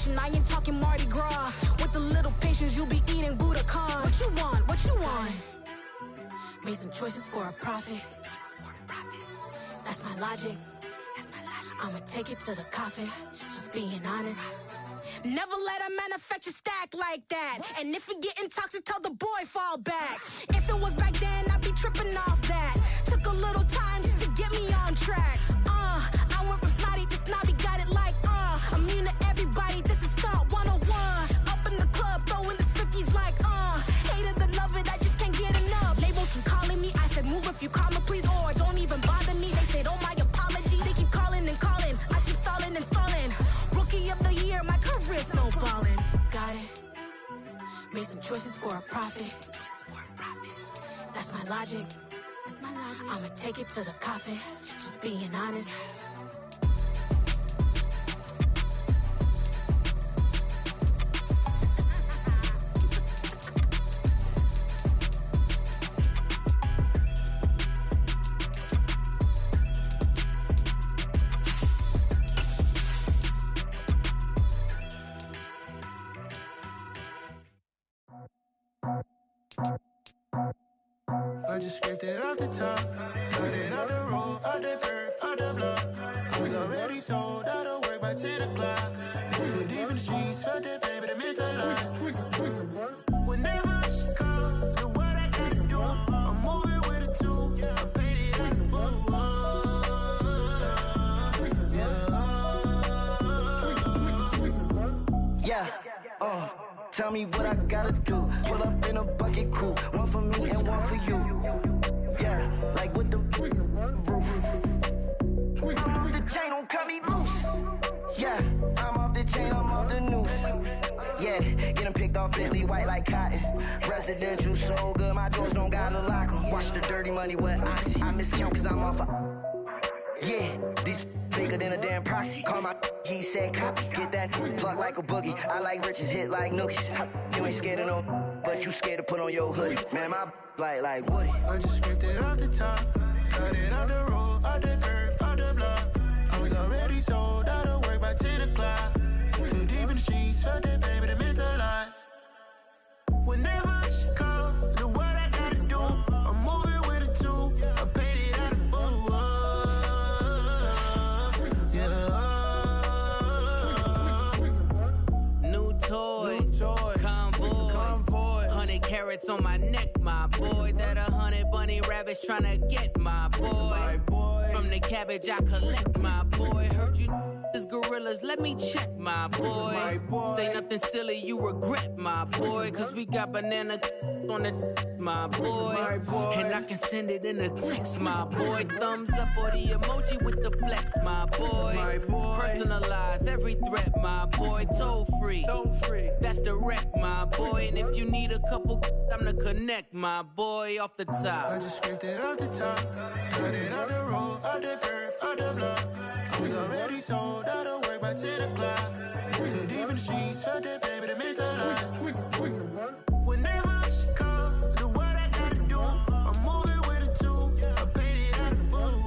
vacation, I ain't talking Mardi Gras. With a little patience, you'll be eating Budokan. What you want? What you want? Made some choices for a profit. That's my logic. I'ma take it to the coffin. Just being honest. Never let a manufacture stack like that. And if it getting toxic, tell the boy fall back. If it was back then, I'd be tripping off that. Took a little time just to get me on track. I went from snotty to snobby, got it like immune to everybody, this is stunt 101. Up in the club, throwing the 50s like hated the love it, I just can't get enough. Labels keep calling me, I said move if you call me please, or don't even bother me. They said oh my apology, they keep calling and calling. I keep stalling and stalling. Rookie of the year, my career snowballing. Got it. Made some choices for a profit. That's my logic. I'ma take it to the coffin. Just being honest. I just scraped it off the top, cut it out the road, out the curve, out the block. I was already sold, out of work by 10 o'clock. Too deep in the streets, felt that baby, the mental lie. Whenever she calls, do what I gotta do. I'm moving with a two, I paid it out the full. Yeah, tell me what I gotta do. Pull up in a bucket crew, one for me and one for you. Yeah, like with the roof. I'm off the chain, don't cut me loose. Yeah, I'm off the chain, I'm off the noose. Yeah, getting picked off Bentley white like cotton. Residential so good, my doors don't gotta lock 'em. Watch the dirty money with oxy. I miscount cause I'm off yeah, these bigger than a damn proxy. Call my he said copy. Get that plug like a boogie. I like riches, hit like nookies. You ain't scared of no, but you scared to put on your hoodie. Man, my like Woody. I just scraped it off the top, cut it out the road, out the curve, out the block. I was already sold, out of work by 10 o'clock. Too deep in the streets, felt that baby, the mental lie. Whenever she calls, do what I gotta do. I'm moving with a two, I paid it out of full. New toys, convoys, 100 carats on my neck, my boy. That 100 bunny rabbits tryna get my boy. From the cabbage I collect, my boy. Heard you is gorillas, let me check, my boy. Say nothing silly, you regret, my boy. Cause we got banana on the my boy. And I can send it in a text, my boy. Thumbs up or the emoji with the flex, my boy. Personalize every threat, my boy. Toll free, that's direct, my boy. And if you need a couple, I'm the connect, my boy. Off the top, I just scraped it off the top, cut it out the road, out the curve, out the block. I was already sold, out of work by 10 o'clock. Too deep in the streets, felt that baby, the mental lie. Whenever she calls, do what I gotta do. I'm moving with a two, I paid it out of full.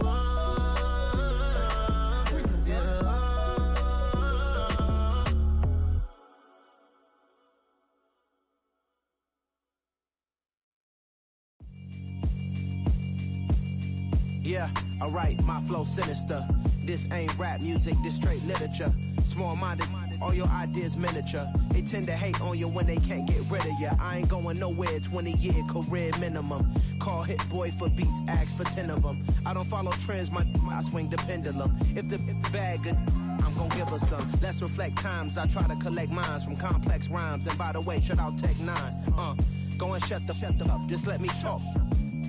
Yeah, alright, my flow sinister. This ain't rap music, this straight literature. Small-minded, all your ideas miniature. They tend to hate on you when they can't get rid of you. I ain't going nowhere, 20-year career minimum. Call Hit Boy for beats, ask for 10 of them. I don't follow trends, I swing the pendulum. If the bag good, I'm gon' give her some. Let's reflect times, I try to collect minds from complex rhymes. And by the way, shout out Tech 9. Go and shut the up, just let me talk.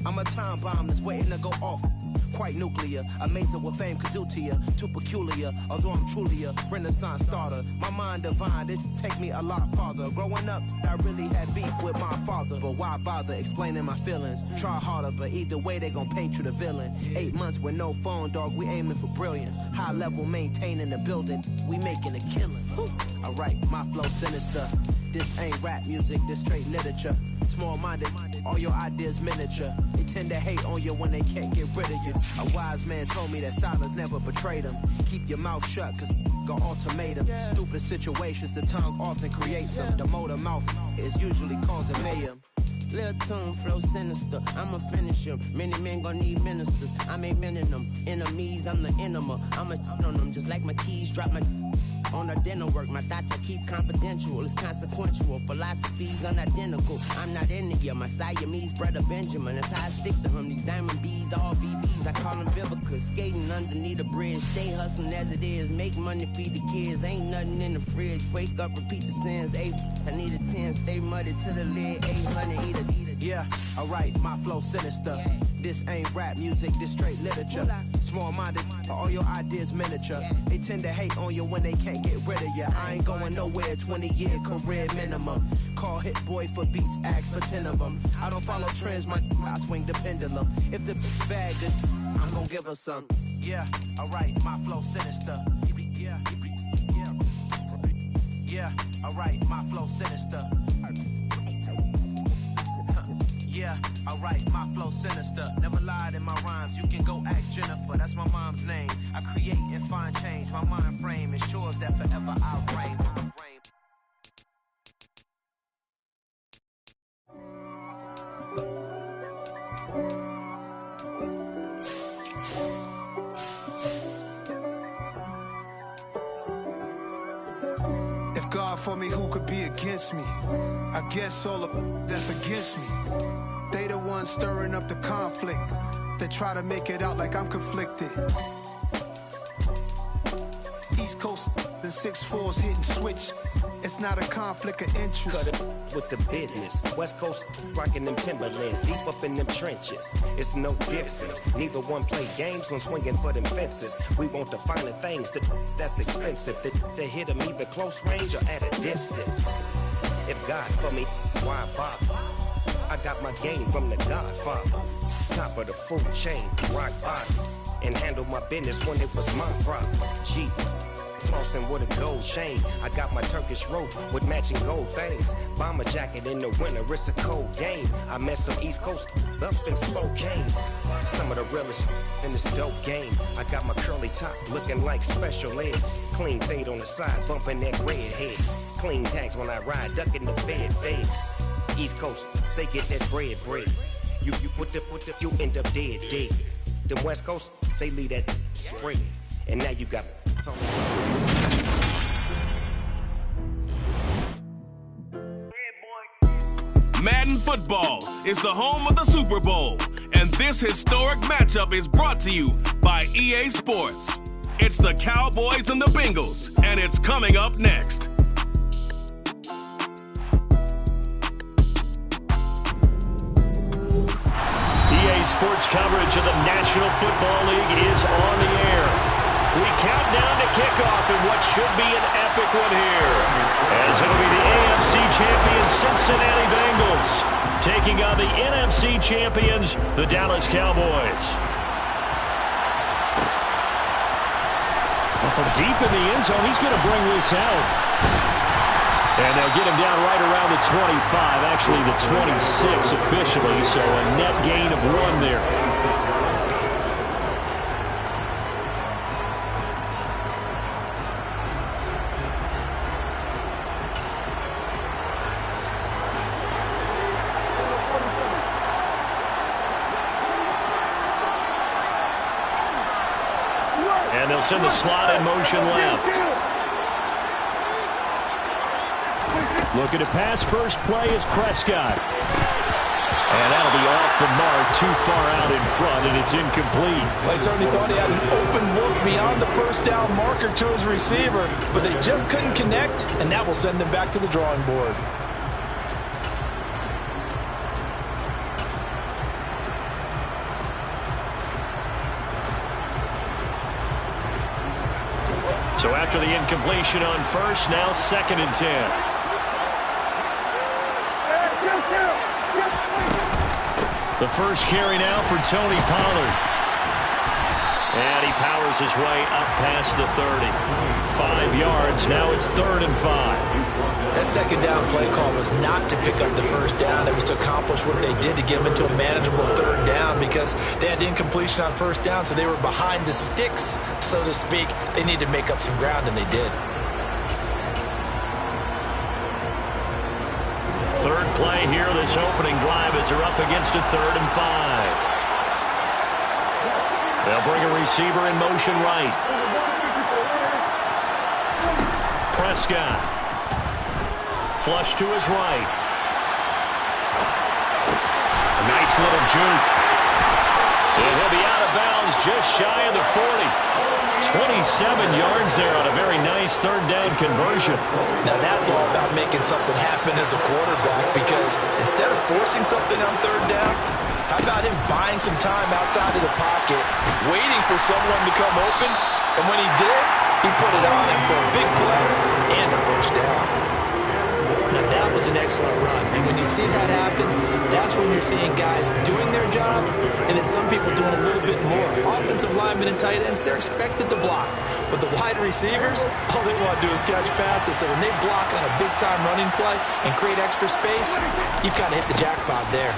I'm a time bomb that's waiting to go off. Quite nuclear, amazing what fame could do to you. Too peculiar, although I'm truly a renaissance starter. My mind divine, it take me a lot farther. Growing up, I really had beef with my father. But why bother explaining my feelings? Try harder, but either way they gon' paint you the villain. 8 months with no phone, dog, we aiming for brilliance. High level maintaining the building, we making a killing. Alright, my flow sinister. This ain't rap music, this straight literature. Small-minded, All your ideas miniature. They tend to hate on you when they can't get rid of you. A wise man told me that silence never betrayed him. Keep your mouth shut, cause got ultimatums. Stupid situations, the tongue often creates them. The motor mouth is usually causing mayhem. Lil' tune, flow sinister, I'ma finish him. Many men gon' need ministers, I ain't mending them. Enemies, I'm the enema, I'ma on them. Just like my keys, drop my on the dinner work. My thoughts I keep confidential, it's consequential. Philosophies unidentical, I'm not into you. My Siamese brother Benjamin, that's how I stick to him. These diamond bees, all BBs, I call them Vivica. Skating underneath the bridge, stay hustling as it is. Make money, feed the kids, ain't nothing in the fridge. Wake up, repeat the sins, 8, I need a 10, stay muddy to the lid, 800, eat a. Yeah, alright, my flow sinister. This ain't rap music, this straight literature. Small-minded, all your ideas miniature. They tend to hate on you when they can't get rid of you. I ain't going nowhere, 20-year career minimum. Call Hit Boy for beats, ask for 10 of them. I don't follow trends, I swing the pendulum. If the bag good, I'm gonna give her some. Yeah, alright, my flow sinister. Yeah, alright, my flow sinister. Yeah, alright, my flow sinister. Never lied in my rhymes, you can go ask Jennifer. That's my mom's name. I create and find change. My mind frame ensures that forever I'll reign. If God for me, who could be against me? I guess all of that's against me. They the ones stirring up the conflict. They try to make it out like I'm conflicted. East Coast and 6'4's hitting switch. It's not a conflict of interest. Cut it with the business. West Coast rocking them Timberlands, deep up in them trenches. It's no difference. Neither one play games when swinging for them fences. We want the finer things that's expensive. That hit them either close range or at a distance. If God for me, why bother? I got my game from the Godfather. Top of the food chain, rock bottom. And handle my business when it was my problem. Jeep. Flossing with a gold chain. I got my Turkish rope with matching gold things. Bomber jacket in the winter, it's a cold game. I met some East Coast up in Spokane. Some of the realest in this dope game. I got my curly top looking like special ed. Clean fade on the side, bumping that red head. Clean tags when I ride, ducking the feds. East Coast, they get that bread. You put the, you end up dead. Them West Coast, they leave that spread. And now you got Madden Football is the home of the Super Bowl, and this historic matchup is brought to you by EA Sports. It's the Cowboys and the Bengals, and it's coming up next. EA Sports coverage of the National Football League is on the air. We count down to kickoff in what should be an epic one here, as it'll be the AFC champions Cincinnati Bengals taking on the NFC champions, the Dallas Cowboys. Well, from deep in the end zone, he's going to bring this out. And they'll get him down right around the 25, actually the 26 officially, so a net gain of 1 there. And they'll send the slot in motion left. Looking to pass, first play is Prescott. And that'll be off the mark, too far out in front, and it's incomplete. Well, he certainly thought he had an open look beyond the first down marker to his receiver, but they just couldn't connect, and that will send them back to the drawing board. So after the incompletion on first, now 2nd and 10. The first carry now for Tony Pollard. And he powers his way up past the 30. 5 yards. yards. Now it's 3rd and 5. That second down play call was not to pick up the first down. It was to accomplish what they did to get them into a manageable 3rd down because they had incompletion on first down, so they were behind the sticks, so to speak. They needed to make up some ground, and they did. Third play here, this opening drive as they're up against a 3rd and 5. They'll bring a receiver in motion right. Prescott. Flush to his right. A nice little juke. And he'll be out of bounds just shy of the 40. 27 yards there on a very nice 3rd down conversion. Now that's all about making something happen as a quarterback, because instead of forcing something on 3rd down, how about him buying some time outside of the pocket, waiting for someone to come open, and when he did, he put it on him for a big play and a first down. Now that was an excellent run, and when you see that happen, that's when you're seeing guys doing their job, and then some people doing a little bit more. Offensive linemen and tight ends, they're expected to block, but the wide receivers, all they want to do is catch passes, so when they block on a big-time running play and create extra space, you've kind of hit the jackpot there.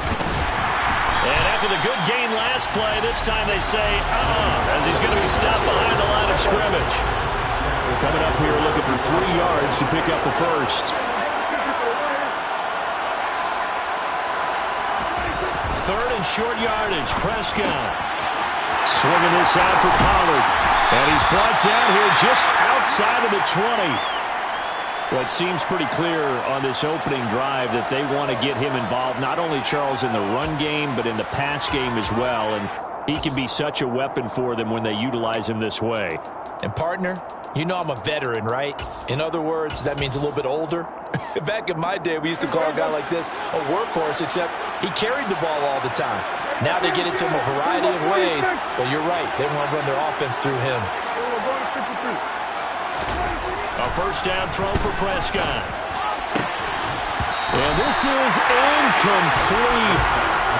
And after the good gain last play, this time they say, as he's going to be stopped behind the line of scrimmage. Coming up here looking for 3 yards to pick up the first. 3rd and short yardage. Prescott swinging this out for Pollard. And he's brought down here just outside of the 20. Well, it seems pretty clear on this opening drive that they want to get him involved, not only, Charles, in the run game, but in the pass game as well. And he can be such a weapon for them when they utilize him this way. And, partner, you know I'm a veteran, right? In other words, that means a little bit older. Back in my day, we used to call a guy like this a workhorse, except he carried the ball all the time. Now they get it to him a variety of ways, but you're right. They want to run their offense through him. A first down throw for Prescott. And this is incomplete.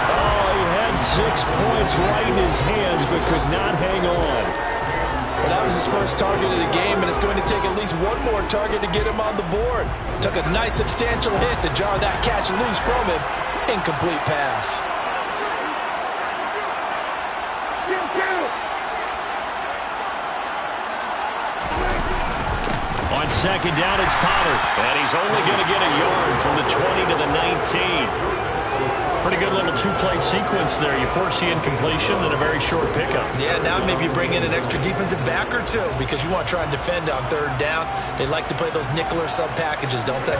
Oh, he had 6 points right in his hands, but could not hang on. Well, that was his first target of the game, and it's going to take at least one more target to get him on the board. Took a nice substantial hit to jar that catch loose from him. Incomplete pass. On second down, it's Pollard. And he's only going to get a yard from the 20 to the 19. Pretty good little 2-play sequence there. You force the incompletion, then a very short pickup. Yeah, now maybe you bring in an extra defensive back or two because you want to try and defend on 3rd down. They like to play those nickel or sub packages, don't they?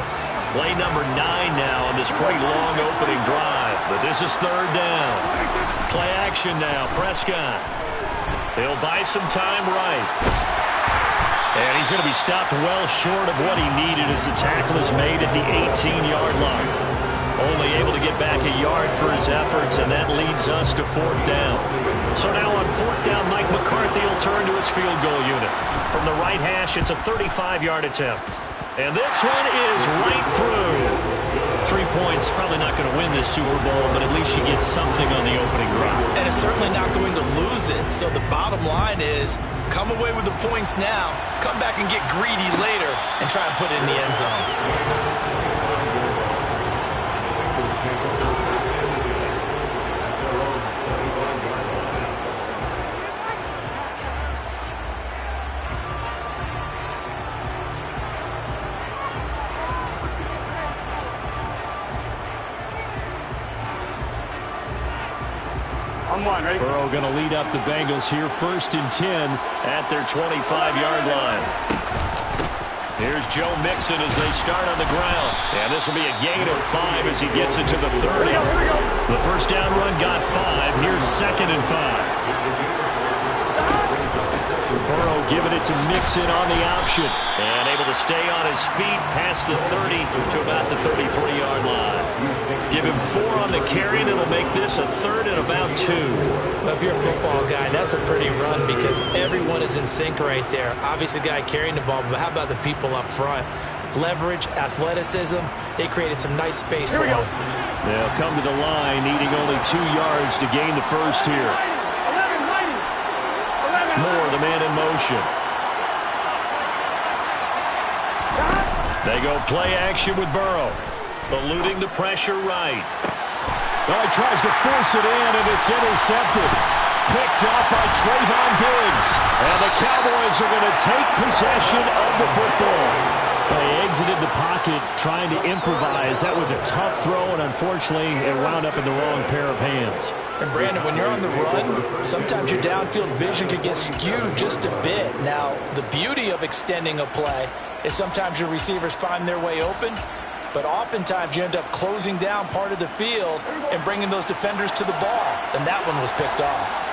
Play number 9 now on this pretty long opening drive. But this is 3rd down. Play action now. Prescott. He'll buy some time right. And he's going to be stopped well short of what he needed as the tackle is made at the 18-yard line. Only able to get back a yard for his efforts, and that leads us to 4th down. So now on 4th down, Mike McCarthy will turn to his field goal unit. From the right hash, it's a 35-yard attempt. And this one is right through. 3 points, probably not going to win this Super Bowl, but at least you get something on the opening drive. And it's certainly not going to lose it. So the bottom line is, come away with the points now, come back and get greedy later, and try and put it in the end zone. Burrow going to lead up the Bengals here, 1st and 10 at their 25-yard line. Here's Joe Mixon as they start on the ground. And this will be a gain of 5 as he gets it to the 30. The first down run got 5. Here's 2nd and 5. Burrow giving it to Mixon on the option. And able to stay on his feet past the 30 to about the 33-yard line. Give him 4 on the carry, and it'll make this a 3rd and about 2. Well, if you're a football guy, that's a pretty run because everyone is in sync right there. Obviously, the guy carrying the ball, but how about the people up front? Leverage, athleticism, they created some nice space for him. They'll come to the line, needing only 2 yards to gain the first here. Moore, the man in motion. They go play action with Burrow. Eluding the pressure right. Well, he tries to force it in, and it's intercepted. Picked off by Trayvon Diggs. And the Cowboys are going to take possession of the football. They exited the pocket trying to improvise. That was a tough throw, and unfortunately, it wound up in the wrong pair of hands. And Brandon, when you're on the run, sometimes your downfield vision can get skewed just a bit. Now, the beauty of extending a play is sometimes your receivers find their way open, but oftentimes you end up closing down part of the field and bringing those defenders to the ball. And that one was picked off.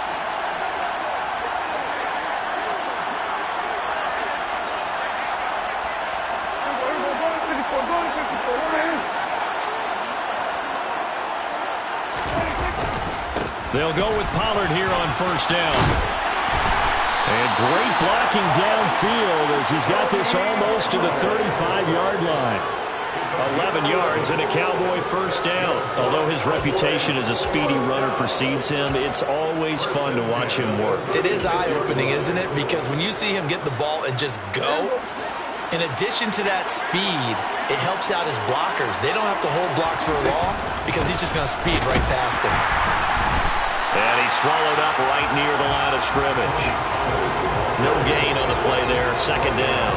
They'll go with Pollard here on first down. And great blocking downfield as he's got this almost to the 35-yard line. 11 yards and a Cowboy first down. Although his reputation as a speedy runner precedes him, it's always fun to watch him work. It is eye-opening, isn't it? Because when you see him get the ball and just go, in addition to that speed, it helps out his blockers. They don't have to hold blocks for long because he's just going to speed right past them. And he's swallowed up right near the line of scrimmage. No gain on the play there, second down.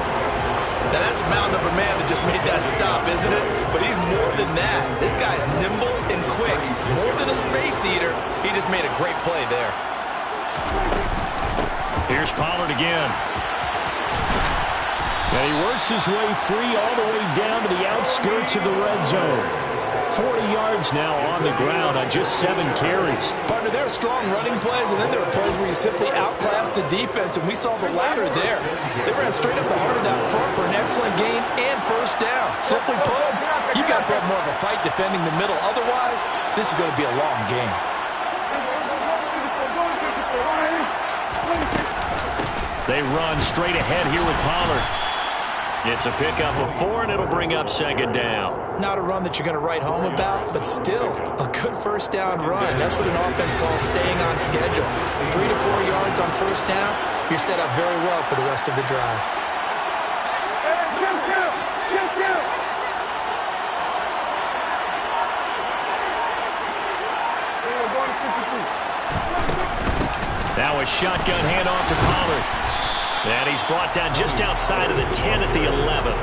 Now that's a mountain of a man that just made that stop, isn't it? But he's more than that. This guy's nimble and quick. More than a space eater, he just made a great play there. Here's Pollard again. And he works his way free all the way down to the outskirts of the red zone. 40 yards now on the ground on just 7 carries. Partner, there are strong running plays, and then there are plays where you simply outclass the defense, and we saw the latter there. They ran straight up the heart of that front for an excellent gain and first down. Simply put, you've got to have more of a fight defending the middle. Otherwise, this is going to be a long game. They run straight ahead here with Pollard. It's a pickup of 4, and it'll bring up second down. Not a run that you're going to write home about, but still a good first down run. That's what an offense calls staying on schedule. 3 to 4 yards on first down, you're set up very well for the rest of the drive. Now a shotgun handoff to Pollard. And he's brought down just outside of the 10 at the 11.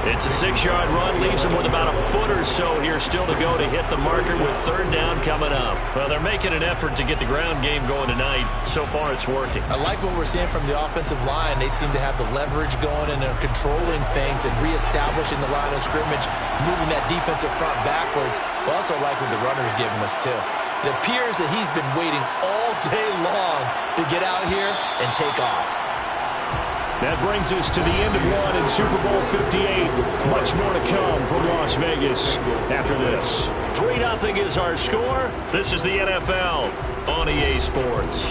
It's a 6-yard run, leaves him with about a foot or so here still to go to hit the marker with third down coming up. Well, they're making an effort to get the ground game going tonight. So far, it's working. I like what we're seeing from the offensive line. They seem to have the leverage going and they're controlling things and reestablishing the line of scrimmage, moving that defensive front backwards. But also like what the runner's giving us, too. It appears that he's been waiting all day long to get out here and take off. That brings us to the end of one in Super Bowl 58. Much more to come from Las Vegas after this. 3-0 is our score. This is the NFL on EA Sports.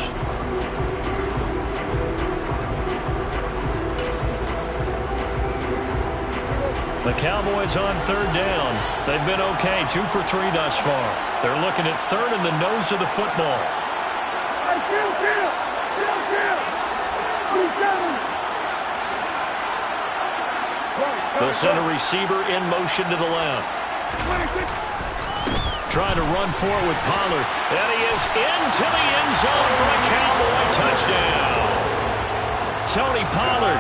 The Cowboys on third down. They've been okay, 2 for 3 thus far. They're looking at third in the nose of the football. They'll send a receiver in motion to the left. Trying to run for it with Pollard. And he is into the end zone for a Cowboy touchdown. Tony Pollard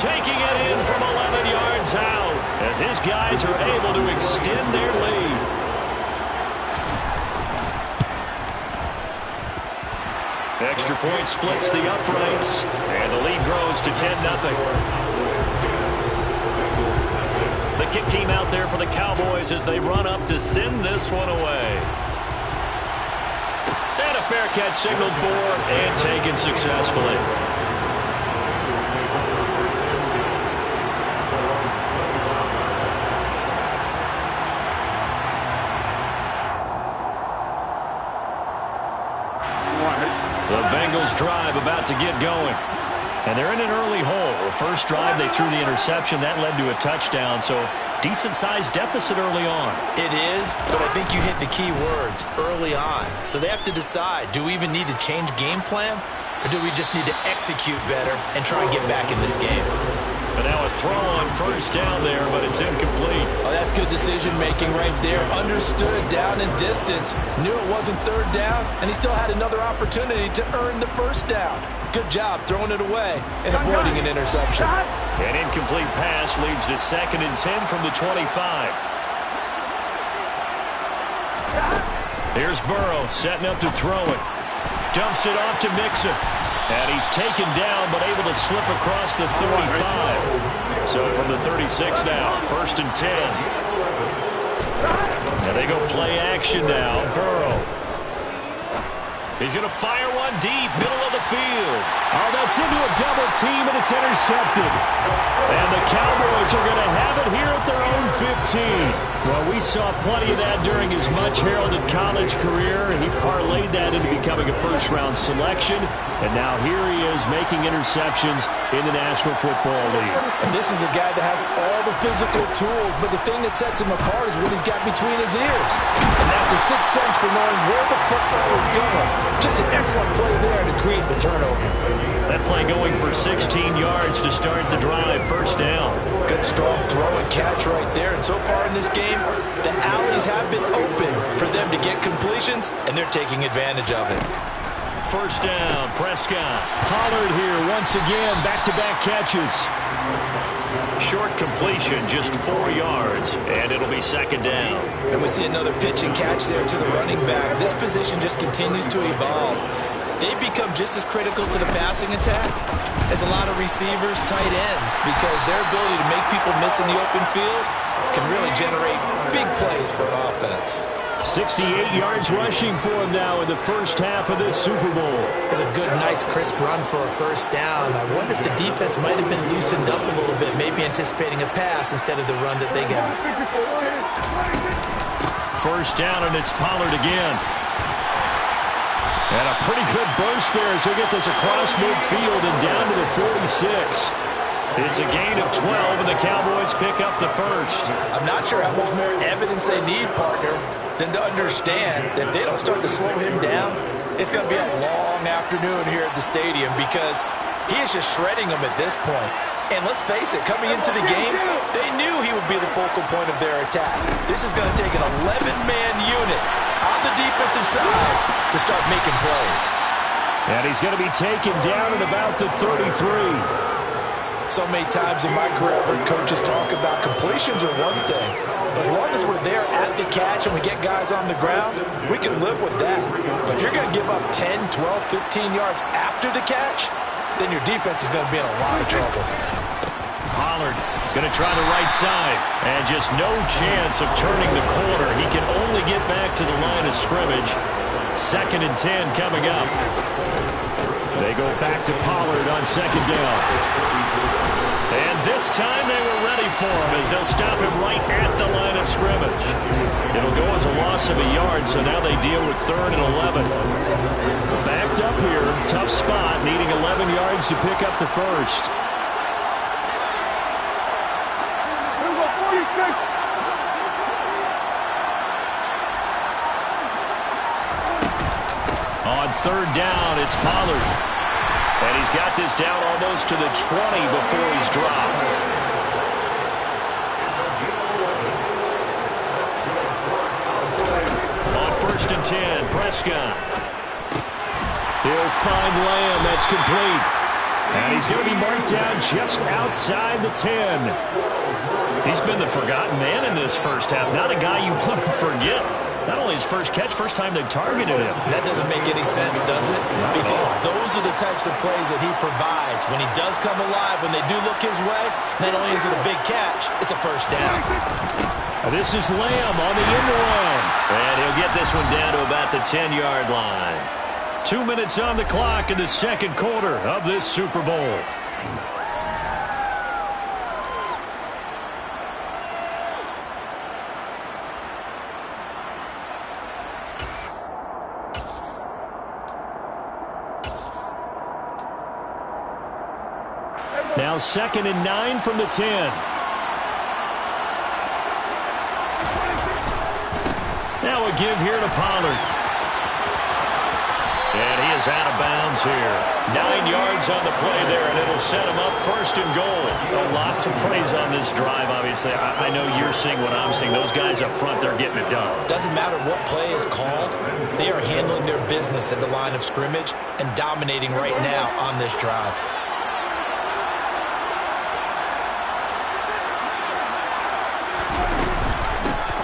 taking it in from 11 yards out as his guys are able to extend their lead. Extra point splits the uprights, and the lead grows to 10-0. The kick team out there for the Cowboys as they run up to send this one away. And a fair catch signaled for and taken successfully. The Bengals drive about to get going. And they're in an early hole. The first drive, they threw the interception. That led to a touchdown, so decent-sized deficit early on. It is, but I think you hit the key words, early on. So they have to decide, do we even need to change game plan, or do we just need to execute better and try and get back in this game? And now a throw on first down there, but it's incomplete. Oh, that's good decision-making right there. Understood down and distance. Knew it wasn't third down, and he still had another opportunity to earn the first down. Good job throwing it away and avoiding an interception. An incomplete pass leads to 2nd and 10 from the 25. Here's Burrow setting up to throw it. Dumps it off to Mixon. And he's taken down, but able to slip across the 35. So from the 36 now, 1st and 10. And they go play action now. Burrow. He's going to fire one deep, middle of the field. Oh, that's into a double team, and it's intercepted. And the Cowboys are going to have it here at their own 15. Well, we saw plenty of that during his much-heralded college career, and he parlayed that into becoming a first-round selection. And now here he is making interceptions in the National Football League. And this is a guy that has all the physical tools, but the thing that sets him apart is what he's got between his ears. And that's the sixth sense for knowing where the football is going. Just an excellent play there to create the turnover. That play going for 16 yards to start the drive, 1st down. Good strong throw and catch right there. And so far in this game, the alleys have been open for them to get completions, and they're taking advantage of it. 1st down, Prescott. Pollard here once again, back-to-back catches. Short completion, just 4 yards, and it'll be 2nd down. And we see another pitch and catch there to the running back. This position just continues to evolve. They've become just as critical to the passing attack as a lot of receivers, tight ends, because their ability to make people miss in the open field can really generate big plays for offense. 68 yards rushing for him now in the first half of this Super Bowl. It's a good, nice, crisp run for a 1st down. I wonder if the defense might have been loosened up a little bit, maybe anticipating a pass instead of the run that they got. 1st down, and it's Pollard again. And a pretty good burst there as he'll get this across midfield and down to the 46. It's a gain of 12, and the Cowboys pick up the 1st. I'm not sure how much more evidence they need, partner, than to understand that if they don't start to slow him down, it's going to be a long afternoon here at the stadium because he is just shredding them at this point. And let's face it, coming into the game, they knew he would be the focal point of their attack. This is going to take an 11-man unit on the defensive side to start making plays. And he's going to be taken down at about the 33. So many times in my career, I've heard coaches talk about completions are one thing. But as long as we're there at the catch and we get guys on the ground, we can live with that. But if you're going to give up 10, 12, 15 yards after the catch, then your defense is going to be in a lot of trouble. Pollard going to try the right side. And just no chance of turning the corner. He can only get back to the line of scrimmage. 2nd and 10 coming up. They go back to Pollard on 2nd down. And this time they were ready for him as they'll stop him right at the line of scrimmage. It'll go as a loss of a yard, so now they deal with 3rd and 11. Backed up here, tough spot, needing 11 yards to pick up the 1st. On 3rd down, it's Pollard. And he's got this down almost to the 20 before he's dropped. On 1st and 10, Prescott. He'll find Lamb. That's complete. And he's going to be marked down just outside the 10. He's been the forgotten man in this first half. Not a guy you want to forget. Not only his first catch, first time they've targeted him. That doesn't make any sense, does it? Because those are the types of plays that he provides. When he does come alive, when they do look his way, not only is it a big catch, it's a 1st down. This is Lamb on the end around. And he'll get this one down to about the 10-yard line. 2 minutes on the clock in the 2nd quarter of this Super Bowl. Now 2nd and 9 from the 10. Now a give here to Pollard. And he is out of bounds here. 9 yards on the play there, and it'll set him up 1st and goal. A lot to praise on this drive, obviously. I know you're seeing what I'm seeing. Those guys up front, they're getting it done. Doesn't matter what play is called. They are handling their business at the line of scrimmage and dominating right now on this drive.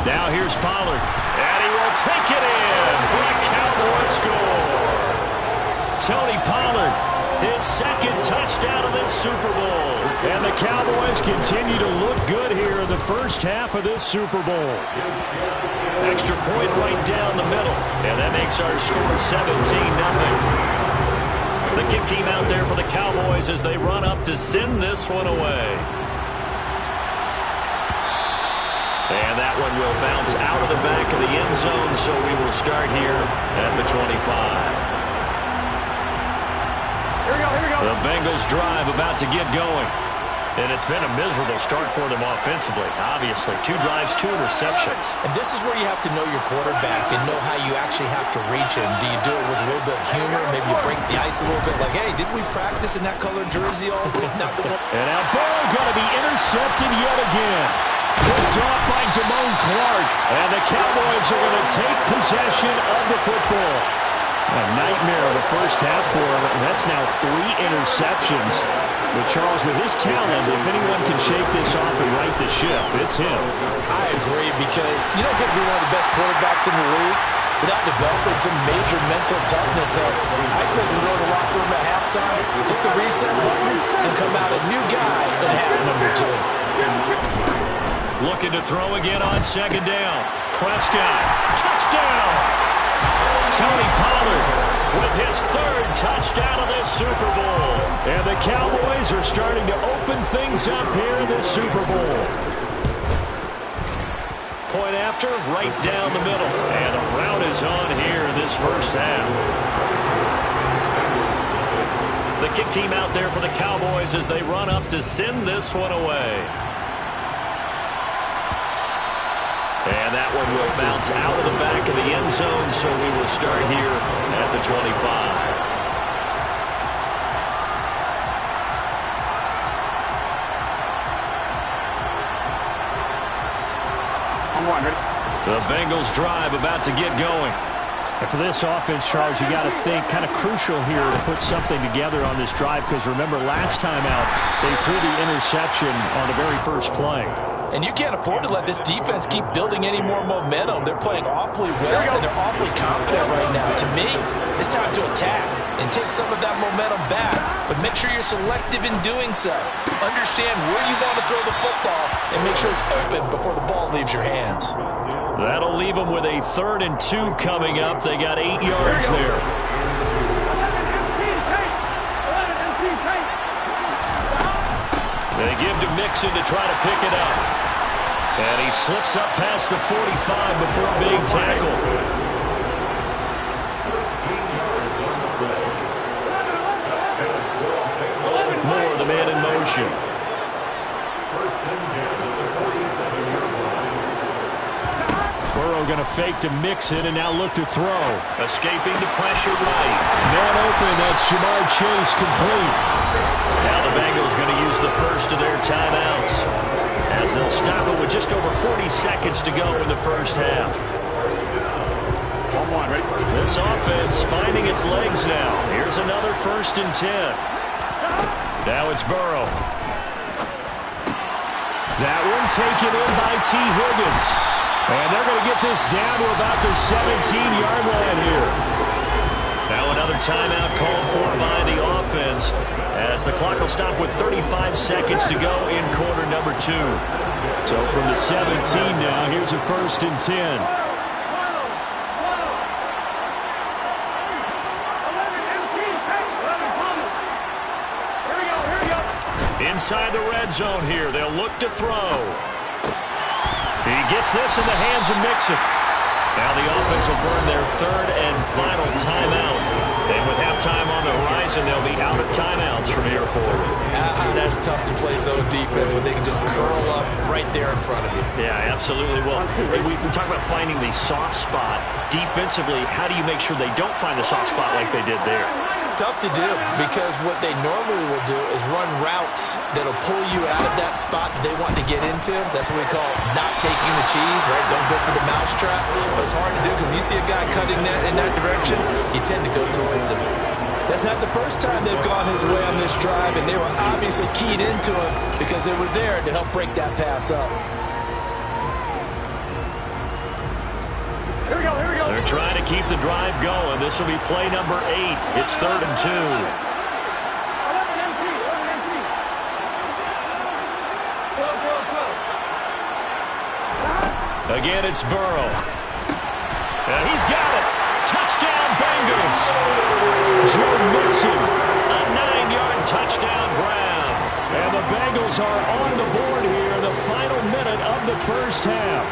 Now here's Pollard, and he will take it in for a Cowboy score. Tony Pollard, his 2nd touchdown of this Super Bowl. And the Cowboys continue to look good here in the first half of this Super Bowl. Extra point right down the middle, and that makes our score 17-0. The kick team out there for the Cowboys as they run up to send this one away. And that one will bounce out of the back of the end zone, so we will start here at the 25. Here we go. The Bengals drive about to get going. And it's been a miserable start for them offensively, obviously. 2 drives, 2 interceptions. And this is where you have to know your quarterback and know how you actually have to reach him. Do you do it with a little bit of humor? Maybe you break the ice a little bit like, hey, didn't we practice in that colored jersey all week? And now Burrow going to be intercepted yet again. Picked off by Damone Clark. And the Cowboys are going to take possession of the football. A nightmare of the first half for him. And that's now 3 interceptions. But Charles, with his talent, if anyone can shake this off and right the ship, it's him. I agree, because you don't get to be one of the best quarterbacks in the league without developing some major mental toughness. So I expect him to go to the locker room at halftime, hit the reset button, and come out a new guy in half number 2. Looking to throw again on 2nd down. Prescott, touchdown! Tony Pollard with his 3rd touchdown of this Super Bowl. And the Cowboys are starting to open things up here in this Super Bowl. Point after, right down the middle. And the route is on here in this first half. The kick team out there for the Cowboys as they run up to send this one away. And that one will bounce out of the back of the end zone, so we will start here at the 25. The Bengals drive about to get going. And for this offense, Charles, you got to think kind of crucial here to put something together on this drive, because remember last time out they threw the interception on the very first play. And you can't afford to let this defense keep building any more momentum. They're playing awfully well, and they're awfully confident right now. To me, it's time to attack and take some of that momentum back. But make sure you're selective in doing so. Understand where you want to throw the football and make sure it's open before the ball leaves your hands. That'll leave them with a 3rd and 2 coming up. They got 8 yards there. They give to Mixon to try to pick it up. And he slips up past the 45 before being tackled. Moore, the man in motion. Burrow going to fake to Mixon and now look to throw. Escaping the pressure right. Man open, that's Jamar Chase complete. Now the Bengals going to use the first of their timeouts as they'll stop it with just over 40 seconds to go in the first half. This offense finding its legs now. Here's another 1st and 10. Now it's Burrow. That one taken in by T. Higgins. And they're going to get this down to about the 17-yard line here. Now another timeout called for by the offense as the clock will stop with 35 seconds to go in quarter number 2. So from the 17 now, here's a 1st and 10. Inside the red zone here, they'll look to throw. He gets this in the hands of Mixon. Now the offense will burn their 3rd and final timeout And with halftime on the horizon, they'll be out of timeouts from here forward. That's tough to play zone defense when they can just curl up right there in front of you. Yeah, absolutely. Well, we talk about finding the soft spot. Defensively, how do you make sure they don't find the soft spot like they did there? Tough to do, because what they normally will do is run routes that'll pull you out of that spot that they want to get into. That's what we call not taking the cheese, right? Don't go for the mousetrap. But it's hard to do because when you see a guy cutting that in that direction, you tend to go towards him. That's not the first time they've gone his way on this drive, and they were obviously keyed into him because they were there to help break that pass up. They're trying to keep the drive going. This will be play number 8. It's 3rd and 2. Again, it's Burrow. And he's got it. Touchdown, Bengals. Joe Mixon, a 9-yard touchdown grab. And the Bengals are on the board here in the final minute of the first half.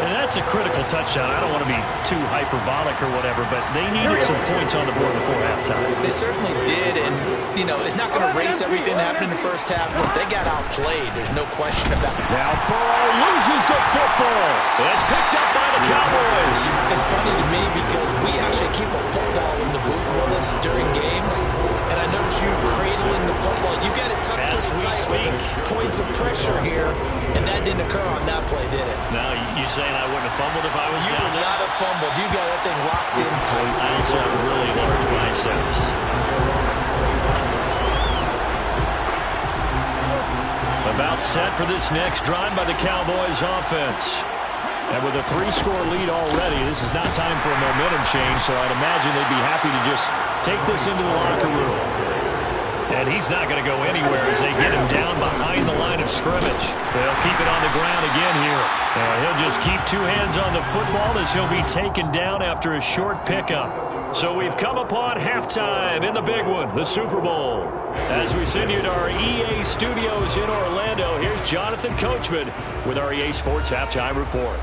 And that's a critical touchdown. I don't want to be too hyperbolic or whatever, but they needed some points on the board before halftime. They certainly did, and, you know, it's not going to erase everything that happened in the first half. Look, they got outplayed. There's no question about it. Now Burrow loses the football. It's picked up by the Cowboys. It's funny to me because we actually keep a football in the booth with us during games, and I notice you cradling the football. You got it tucked pretty tight with points of pressure here, and that didn't occur on that play, did it? Now, you saying I wouldn't have fumbled if I was down there? You would not have fumbled. You got that thing locked in tight. I also have really large biceps. About set for this next drive by the Cowboys offense. And with a 3-score lead already, this is not time for a momentum change, so I'd imagine they'd be happy to just take this into the locker room. And he's not going to go anywhere as they get him down behind the line of scrimmage. They'll keep it on the ground again here. And he'll just keep 2 hands on the football as he'll be taken down after a short pickup. So we've come upon halftime in the big one, the Super Bowl. As we send you to our EA studios in Orlando, here's Jonathan Coachman with our EA Sports Halftime Report.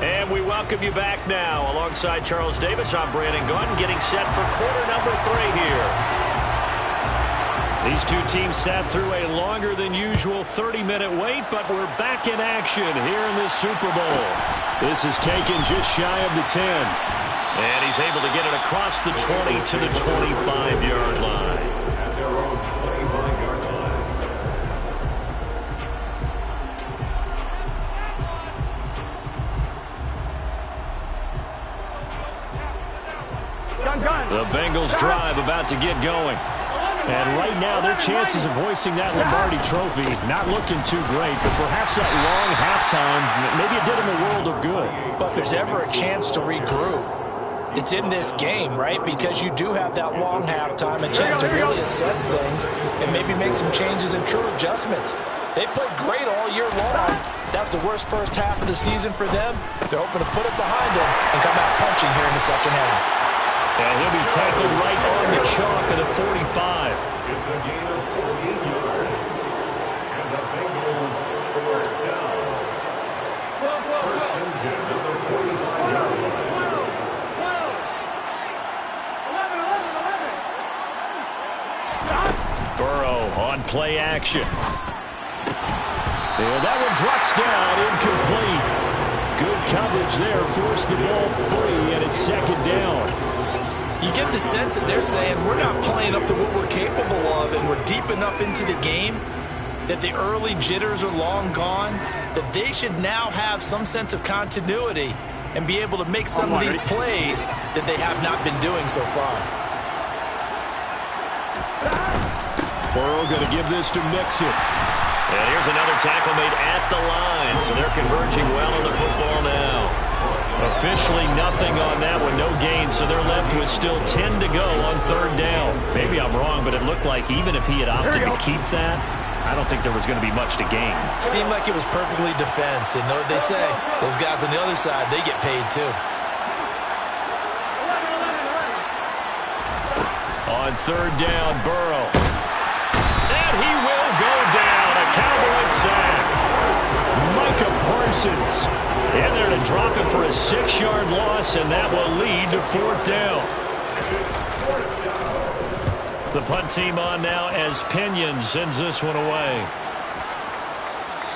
And we welcome you back now. Alongside Charles Davis, I'm Brandon Gordon, getting set for quarter number 3 here. These two teams sat through a longer than usual 30-minute wait, but we're back in action here in this Super Bowl. This is taken just shy of the 10. And he's able to get it across the 20 to the 25-yard line. The Bengals drive about to get going. And right now, their chances of hoisting that Lombardi trophy not looking too great, but perhaps that long halftime, maybe it did them a world of good. But if there's ever a chance to regroup, it's in this game, right? Because you do have that long halftime, a chance to really assess things and maybe make some changes and true adjustments. They played great all year long. That was the worst first half of the season for them. They're hoping to put it behind them and come out punching here in the second half. And he'll be tackled right on the chalk at the 45. It's a gain of 14 yards. And the Bengals first down. First and 10 at the 45-yard line. Burrow on play action. And that one drops down, incomplete. Good coverage there, forced the ball free, and it's second down. You get the sense that they're saying we're not playing up to what we're capable of, and we're deep enough into the game that the early jitters are long gone, that they should now have some sense of continuity and be able to make some of these plays that they have not been doing so far. Burrow going to give this to Mixon. And here's another tackle made at the line, so they're converging well on the football now. Officially nothing on that one, no gain, so they're left with still 10 to go on third down. Maybe I'm wrong, but it looked like even if he had opted to keep that, I don't think there was going to be much to gain. Seemed like it was perfectly defense, and know what they say, those guys on the other side, they get paid too. On third down, Burrow. And he will go down, a Cowboys sack. Micah Parsons in there to They'll drop him for a 6-yard loss, and that will lead to 4th down. The punt team on now as Pinion sends this one away.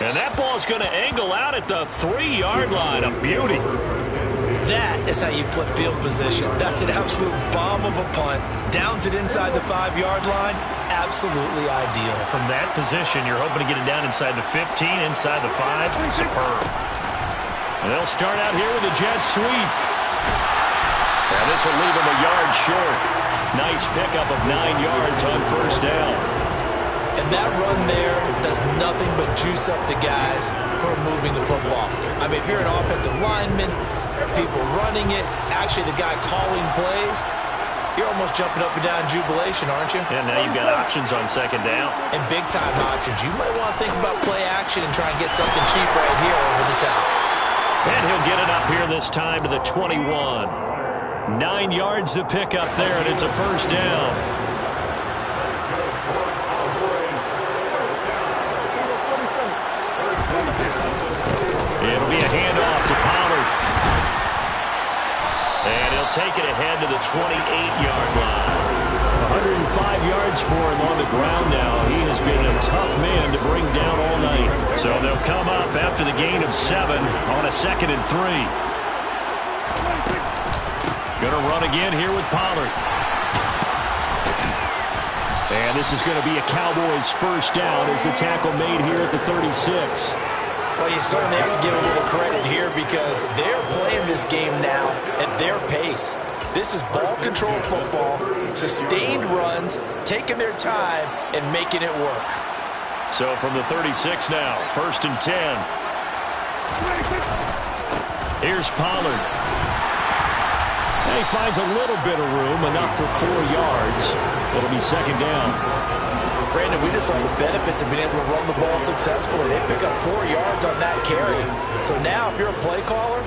And that ball's going to angle out at the 3-yard line. A beauty. That is how you flip field position. That's an absolute bomb of a punt. Downs it inside the 5-yard line. Absolutely ideal. From that position, you're hoping to get it down inside the 15, inside the 5. Superb. And they'll start out here with a jet sweep. And this will leave them a yard short. Nice pickup of 9 yards on 1st down. And that run there does nothing but juice up the guys who are moving the football. I mean, if you're an offensive lineman, people running it, actually the guy calling plays, you're almost jumping up and down in jubilation, aren't you? And now you've got options on 2nd down. And big-time options. You might want to think about play action and try and get something cheap right here over the top. And he'll get it up here this time to the 21. 9 yards to pick up there, and it's a 1st down. It'll be a handoff to Pollard. And he'll take it ahead to the 28-yard line. 105 yards for him on the ground now. He has been a tough man to bring down all night. So they'll come up after the gain of 7 on a 2nd and 3. Going to run again here with Pollard. And this is going to be a Cowboys 1st down as the tackle made here at the 36. Well, you certainly have to give a little credit here because they're playing this game now at their pace. This is ball control football, sustained runs, taking their time, and making it work. So from the 36 now, 1st and 10. Here's Pollard. And he finds a little bit of room, enough for 4 yards. It'll be 2nd down. Brandon, we just saw the benefits of being able to run the ball successfully. They pick up 4 yards on that carry. So now if you're a play caller,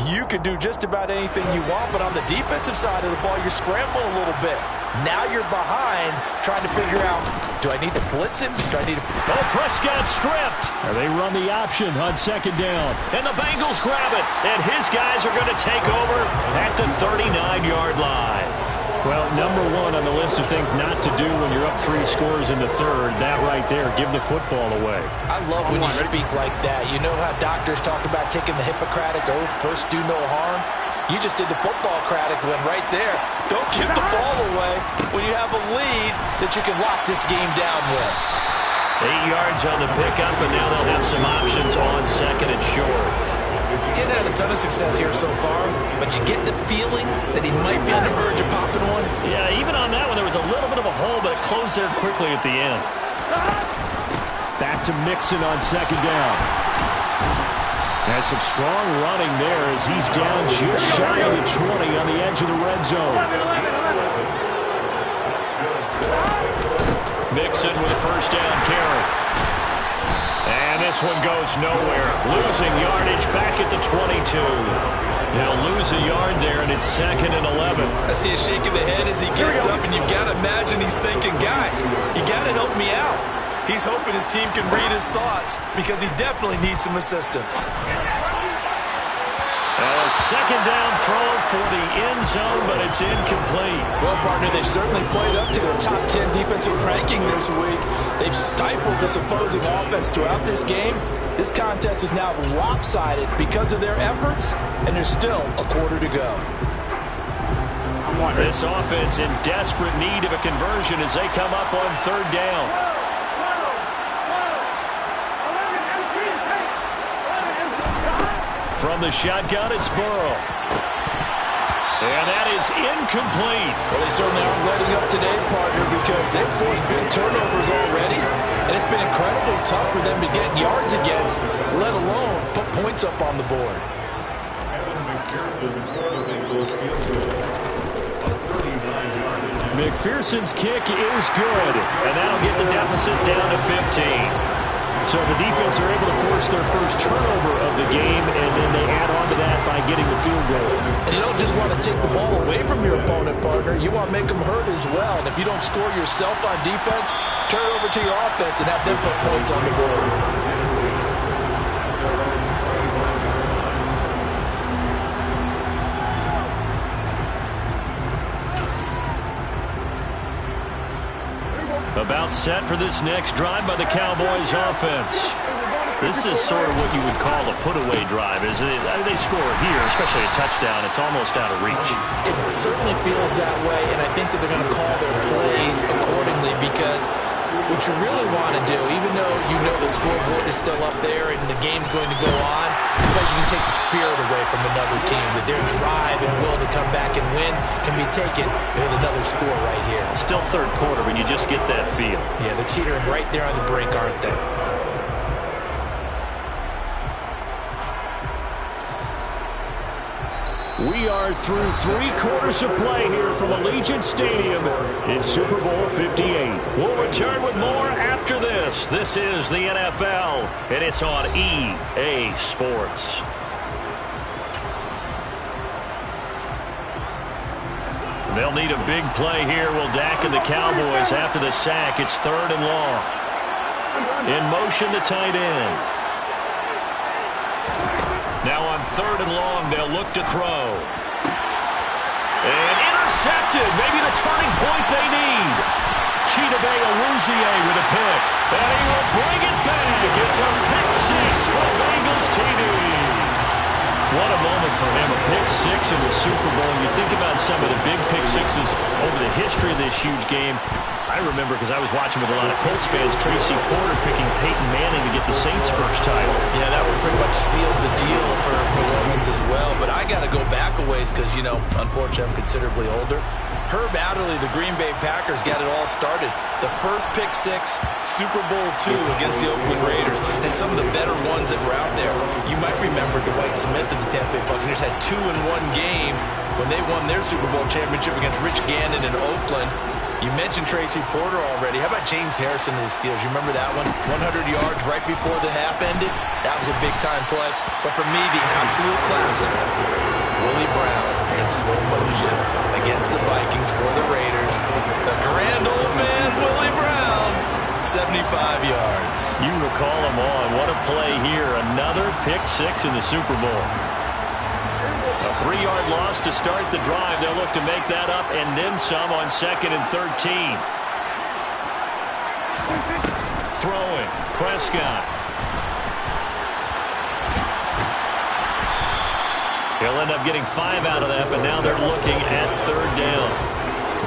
you can do just about anything you want. But on the defensive side of the ball, you're scrambling a little bit. Now you're behind trying to figure out, do I need to blitz him? Do I need to... Oh, Prescott stripped. And they run the option on 2nd down. And the Bengals grab it. And his guys are going to take over at the 39-yard line. Well, number 1 on the list of things not to do when you're up 3 scores in the 3rd, that right there, give the football away. I love when you speak like that. You know how doctors talk about taking the Hippocratic oath, first do no harm? You just did the football-cratic one right there. Don't give the ball away when you have a lead that you can lock this game down with. 8 yards on the pickup, and now they'll have some options on 2nd and short. Getting had a ton of success here so far, but you get the feeling that he might be on the verge of popping one. Yeah, even on that one, there was a little bit of a hole, but it closed there quickly at the end. Back to Mixon on 2nd down. Has some strong running there as he's down just shy of the 20 on the edge of the red zone. Mixon with a 1st down carry. And this one goes nowhere. Losing yardage back at the 22. He'll lose a yard there, and it's 2nd and 11. I see a shake of the head as he gets up, and you've got to imagine he's thinking, guys, you got to help me out. He's hoping his team can read his thoughts because he definitely needs some assistance. A 2nd down throw for the end zone, but it's incomplete. Well, partner, they've certainly played up to their top 10 defensive ranking this week. They've stifled this opposing offense throughout this game. This contest is now lopsided because of their efforts, and there's still a quarter to go. This offense in desperate need of a conversion as they come up on 3rd down. From the shotgun, it's Burrow. And that is incomplete. Well, they certainly aren't letting up today, partner, because they've forced big turnovers already. And it's been incredibly tough for them to get yards against, let alone put points up on the board. McPherson's kick is good. And that'll get the deficit down to 15. So the defense are able to force their first turnover of the game, and then they add on to that by getting the field goal. And you don't just want to take the ball away from your opponent, partner. You want to make them hurt as well. And if you don't score yourself on defense, turn it over to your offense and have them put points on the board. About set for this next drive by the Cowboys offense. This is sort of what you would call a put-away drive, isn't it? They score here, especially a touchdown. It's almost out of reach. It certainly feels that way, and I think that they're going to call their plays accordingly because what you really want to do, even though you know the scoreboard is still up there and the game's going to go on, but you can take the spirit away from another team, that their drive and will to come back and win can be taken with another score right here. Still third quarter, but you just get that feel. Yeah, they're teetering right there on the brink, aren't they? We are through 3 quarters of play here from Allegiant Stadium in Super Bowl 58. We'll return with more after this. This is the NFL, and it's on EA Sports. They'll need a big play here. Will Dak and the Cowboys after the sack. It's 3rd and long. In motion to tight end. Now on 3rd and long, they'll look to throw. And intercepted. Maybe the turning point they need. Chidobe Awuzie with a pick. And he will bring it back. It's a pick 6 for Bengals TD. What a moment for him. A pick 6 in the Super Bowl. You think about some of the big pick 6s over the history of this huge game. I remember because I was watching with a lot of Colts fans, Tracy Porter picking Peyton Manning to get the Saints' first title. Yeah, that would pretty much sealed the deal for New Orleans as well. But I got to go back a ways because, you know, unfortunately I'm considerably older. Herb Adderley, the Green Bay Packers, got it all started. The first pick 6, Super Bowl II against the Oakland Raiders, and some of the better ones that were out there. You might remember Dwight Smith of the Tampa Bay Buccaneers had 2 in one game when they won their Super Bowl championship against Rich Gannon in Oakland. You mentioned Tracy Porter already. How about James Harrison of the Steelers? You remember that one? 100 yards right before the half ended? That was a big-time play. But for me, the absolute classic, Willie Brown in slow motion against the Vikings for the Raiders. The grand old man, Willie Brown, 75 yards. You recall them on. What a play here. Another pick 6 in the Super Bowl. A 3-yard loss to start the drive. They'll look to make that up and then some on 2nd and 13. Throwing. Prescott. He'll end up getting 5 out of that, but now they're looking at 3rd down.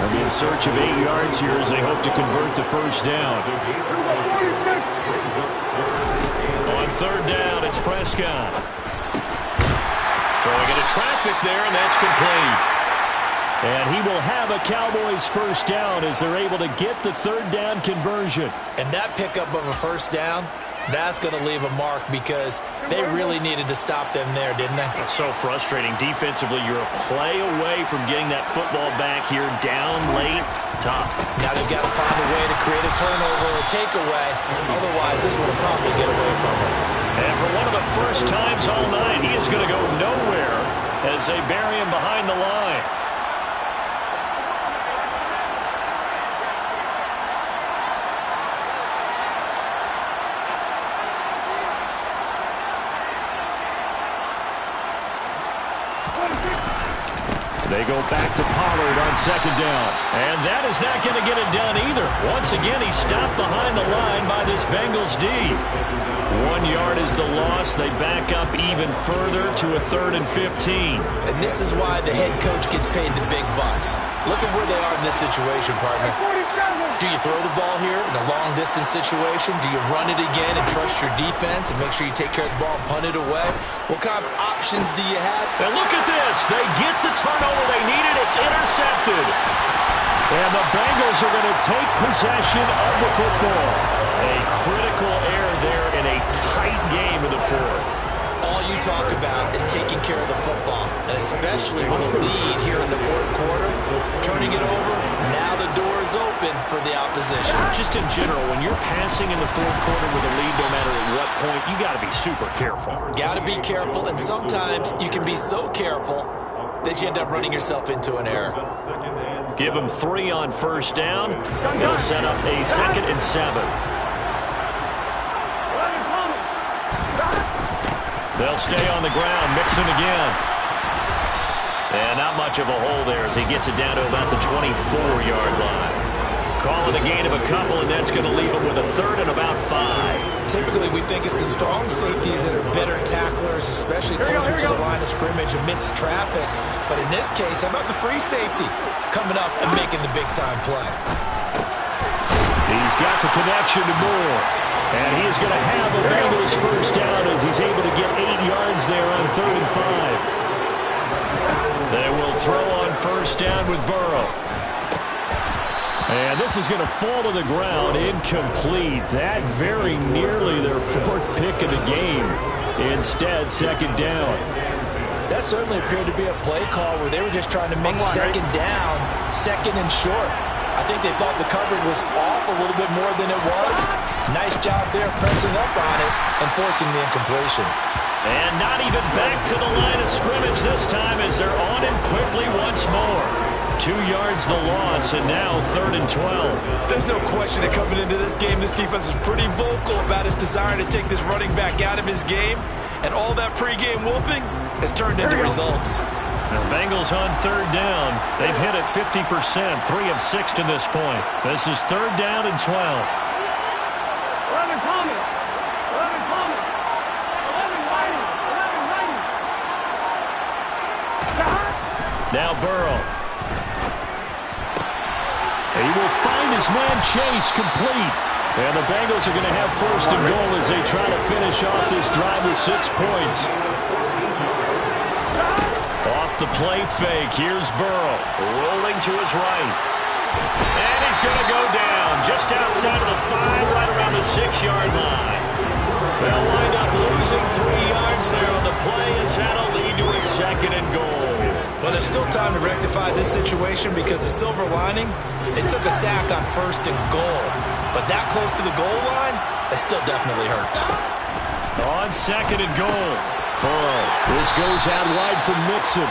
They'll be in search of 8 yards here as they hope to convert the first down. On 3rd down, it's Prescott. Throwing into traffic there, and that's complete. And he will have a Cowboys first down as they're able to get the 3rd down conversion. And that pickup of a first down, that's going to leave a mark because they really needed to stop them there, didn't they? It's so frustrating. Defensively, you're a play away from getting that football back here down late. Tough. Now they've got to find a way to create a turnover or a takeaway. Otherwise, this one will probably get away from them. And for one of the first times all night, he is going to go nowhere as they bury him behind the line. They go back to Pollard on 2nd down. And that is not going to get it done either. Once again, he's stopped behind the line by this Bengals D. 1 yard is the loss. They back up even further to a 3rd and 15. And this is why the head coach gets paid the big bucks. Look at where they are in this situation, partner. Do you throw the ball here in a long-distance situation? Do you run it again and trust your defense and make sure you take care of the ball and punt it away? What kind of options do you have? And look at this. They get the turnover they needed. It's intercepted. And the Bengals are going to take possession of the football. A critical error there in a tight game in the 4th. All you talk about is taking care of the football, and especially with a lead here in the 4th quarter, turning it over, now the door is open for the opposition. Just in general, when you're passing in the 4th quarter with a lead, no matter at what point, you got to be super careful. Got to be careful, and sometimes you can be so careful that you end up running yourself into an error. Give them 3 on 1st down. They'll set up a 2nd and 7. They'll stay on the ground, Mixon again. And not much of a hole there as he gets it down to about the 24-yard line. Call it a gain of a couple, and that's going to leave them with a third and about 5. Typically, we think it's the strong safeties that are better tacklers, especially closer to the line of scrimmage amidst traffic. But in this case, how about the free safety coming up and making the big-time play? He's got the connection to Moore. And he is going to have the Bengals first down as he's able to get 8 yards there on 3rd and 5. They will throw on first down with Burrow. And this is going to fall to the ground, incomplete. That very nearly their 4th pick of the game. Instead, 2nd down. That certainly appeared to be a play call where they were just trying to make 2nd down, 2nd and short. I think they thought the coverage was off a little bit more than it was. Nice job there pressing up on it and forcing the incompletion. And not even back to the line of scrimmage this time as they're on him quickly once more. 2 yards the loss, and now 3rd and 12. There's no question that coming into this game, this defense is pretty vocal about its desire to take this running back out of his game. And all that pregame whooping has turned into results. The Bengals on 3rd down. They've hit it 50%, 3 of 6 to this point. This is 3rd down and 12. Now Burrow. He will find his man Chase complete. And the Bengals are going to have 1st and goal as they try to finish off this drive with 6 points. Off the play fake. Here's Burrow rolling to his right. And he's going to go down just outside of the 5, right around the 6-yard line. They'll wind up losing 3 yards there on the play as that'll lead to a 2nd and goal. Well, there's still time to rectify this situation because the silver lining, they took a sack on 1st and goal. But that close to the goal line, that still definitely hurts. On 2nd and goal. Burrow. This goes out wide from Mixon.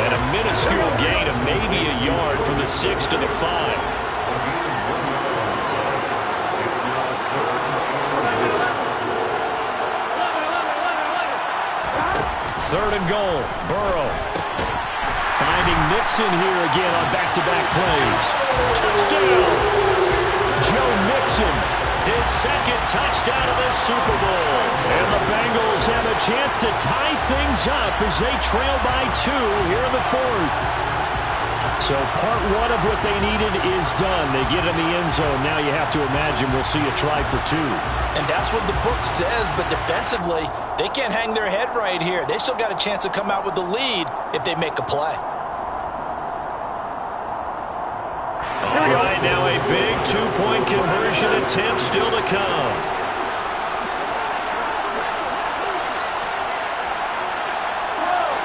And a minuscule gain of maybe a yard from the 6 to the 5. 3rd and goal. Burrow. Finding Mixon here again on back-to-back plays. Touchdown! Joe Mixon, his 2nd touchdown of this Super Bowl. And the Bengals have a chance to tie things up as they trail by 2 here in the 4th. So part 1 of what they needed is done. They get in the end zone. Now you have to imagine we'll see a try for 2. And that's what the book says, but defensively, they can't hang their head right here. They still got a chance to come out with the lead if they make a play. All right, now a big 2-point conversion attempt still to come.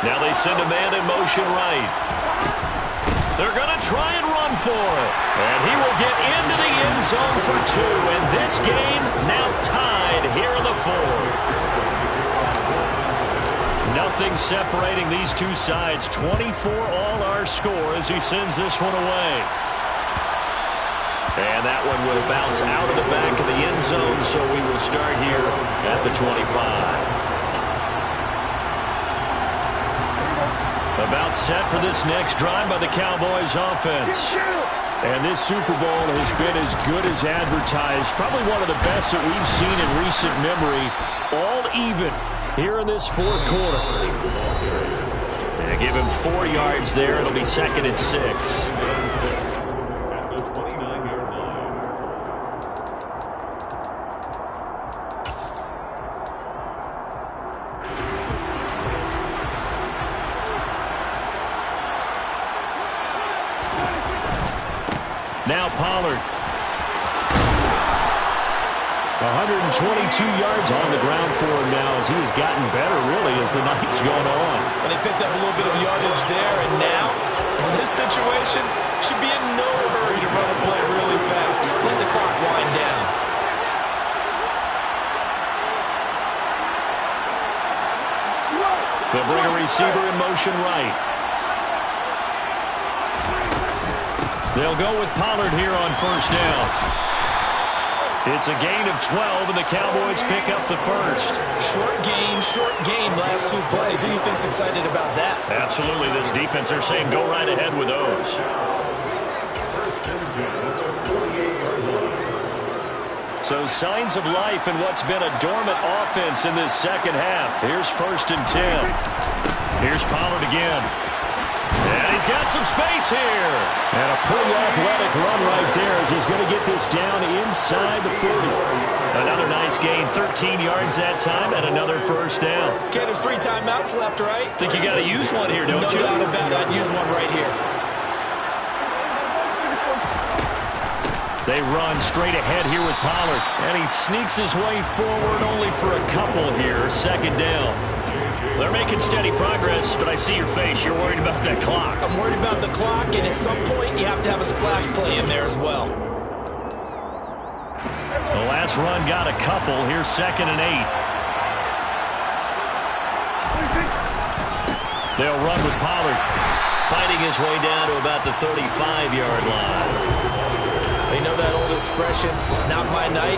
Now they send a man in motion right. They're going to try and run for it. And he will get into the end zone for 2. And this game now tied here in the 4th. Nothing separating these two sides. 24 all our score as he sends this one away. And that one will bounce out of the back of the end zone, so we will start here at the 25. About set for this next drive by the Cowboys offense. And this Super Bowl has been as good as advertised. Probably one of the best that we've seen in recent memory. All even here in this 4th quarter. And give him 4 yards there. It'll be 2nd and 6. Now Pollard. 122 yards on the ground for him now as he has gotten better, really, as the night's gone on. Well, they picked up a little bit of yardage there, and now, in this situation, should be in no hurry to run a play really fast. Let the clock wind down. They'll bring a receiver in motion right. They'll go with Pollard here on 1st down. It's a gain of 12, and the Cowboys pick up the 1st. Short gain, last 2 plays. Who do you think's excited about that? Absolutely. This defense, they're saying go right ahead with those. 1st and 10, 48. So signs of life in what's been a dormant offense in this second half. Here's 1st and 10. Here's Pollard again. And he's got some space here. And a pretty athletic run right there as he's going to get this down inside the 40. Another nice gain, 13 yards that time, and another 1st down. Okay, there's 3 timeouts left, right? Think you got to use one here, don't you? No doubt about it. I'd use one right here. They run straight ahead here with Pollard. And he sneaks his way forward only for a couple here. 2nd down. They're making steady progress, but I see your face. You're worried about that clock. I'm worried about the clock, and at some point you have to have a splash play in there as well. The last run got a couple. Here's 2nd and 8. They'll run with Pollard, fighting his way down to about the 35-yard line. They know that old expression, it's not my night.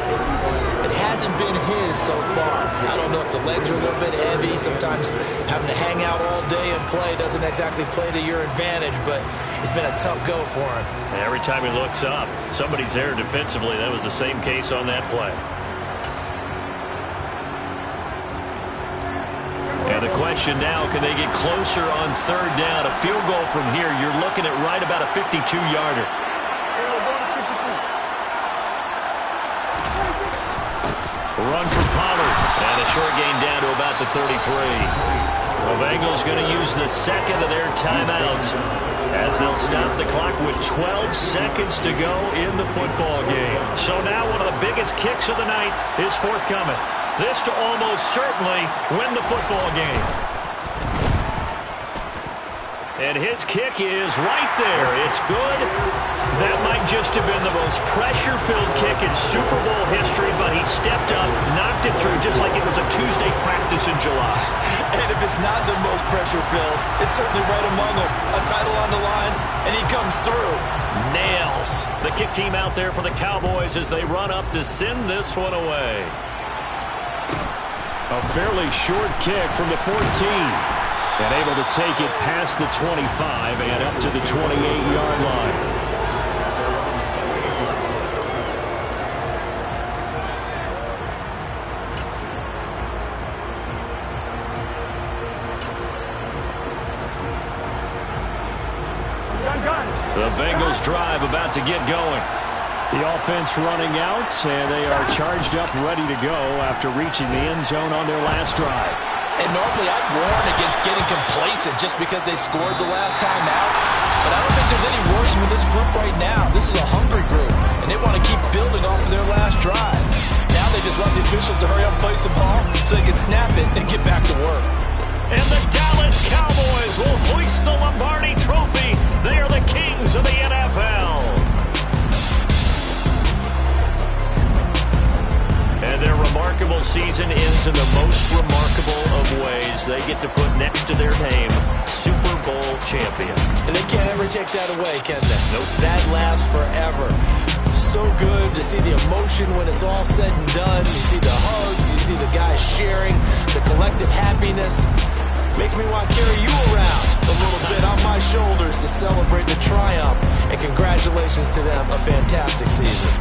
It hasn't been his so far. I don't know if the legs are a little bit heavy. Sometimes having to hang out all day and play doesn't exactly play to your advantage, but it's been a tough go for him. Every time he looks up, somebody's there defensively. That was the same case on that play. And the question now, can they get closer on 3rd down? A field goal from here, you're looking at right about a 52-yarder. Run for Pollard, and a short gain down to about the 33. The Bengals going to use the 2nd of their timeouts as they'll stop the clock with 12 seconds to go in the football game. So now one of the biggest kicks of the night is forthcoming. This to almost certainly win the football game. And his kick is right there. It's good. That might just have been the most pressure-filled kick in Super Bowl history, but he stepped up, knocked it through just like it was a Tuesday practice in July. And if it's not the most pressure-filled, it's certainly right among them. A title on the line, and he comes through. Nails. The kick team out there for the Cowboys as they run up to send this one away. A fairly short kick from the 14. And able to take it past the 25 and up to the 28-yard line. The Bengals drive about to get going. The offense running out, and they are charged up, ready to go after reaching the end zone on their last drive. And normally I'd warn against getting complacent just because they scored the last time out. But I don't think there's any worse with this group right now. This is a hungry group, and they want to keep building off of their last drive. Now they just want the officials to hurry up and place the ball so they can snap it and get back to work. And the Dallas Cowboys will hoist the Lombardi Trophy. They are the kings of the NFL. And their remarkable season ends in the most remarkable of ways. They get to put next to their name, Super Bowl champion. And they can't ever take that away, can they? Nope. That lasts forever. So good to see the emotion when it's all said and done. You see the hugs, you see the guys sharing, the collective happiness. Makes me want to carry you around a little bit on my shoulders to celebrate the triumph. And congratulations to them, a fantastic season.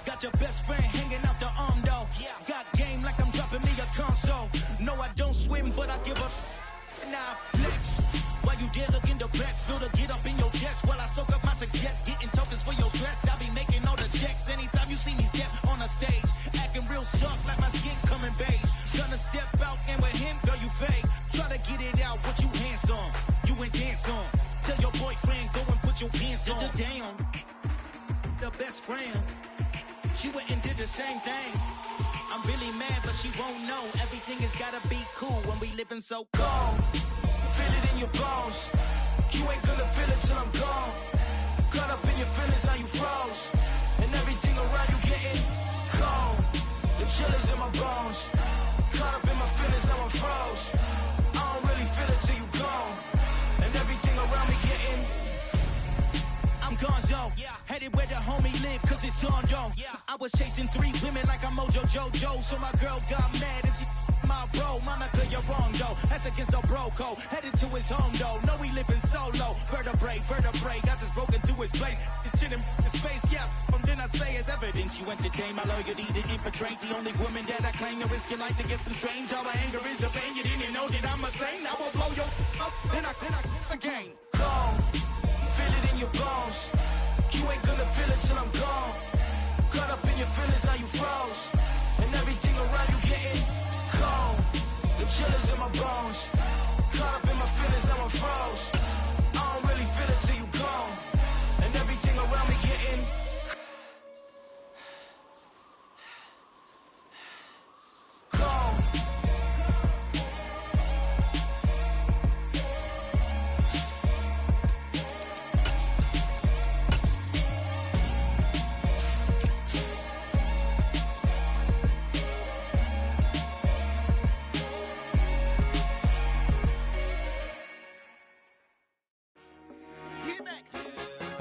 Got your best friend hanging out the arm though. Got game like I'm dropping me a console. No, I don't swim, but I give up. Now I flex. While you there looking the best, feel to get up in your chest while I soak up my success, getting tokens for your stress. I be making all the checks anytime you see me step on a stage, acting real soft like my skin coming beige. Gonna step out and with him, girl, you fake. Try to get it out, what you hands on, you ain't dance on. Tell your boyfriend go and put your hands on. Damn, the best friend. She went and did the same thing. I'm really mad, but she won't know. Everything has gotta be cool when we living so cold. Feel it in your bones. You ain't gonna feel it till I'm gone. Caught up in your feelings, now you froze. And everything around you getting cold. The chill is in my bones. Caught up in my feelings, now I'm froze. I don't really feel it till you gone. And everything around me getting I'm gonzo, headed where the homie live, cause it's on, yo. I was chasing 3 women like I'm Mojo Jojo, so my girl got mad and she my bro. Monica, you're wrong, though. That's against our bro code. Headed to his home, though. No, he living solo. Vertebrae, I just broke into his place. It's shit in his face, yeah. Then I say it's evidence. You entertain my loyalty to infiltrate. The only woman that I claim to risk your life to get some strange. All my anger is a pain. You didn't know that I'm a saint. I will blow your up, then I again. Gone. Feel it in your bones. You ain't gonna feel it till I'm gone. Caught up in your feelings, now you froze. And everything around you getting cold. The chill is in my bones. Caught up in my feelings, now I'm froze. I don't really feel it till you gone. And everything around me getting cold.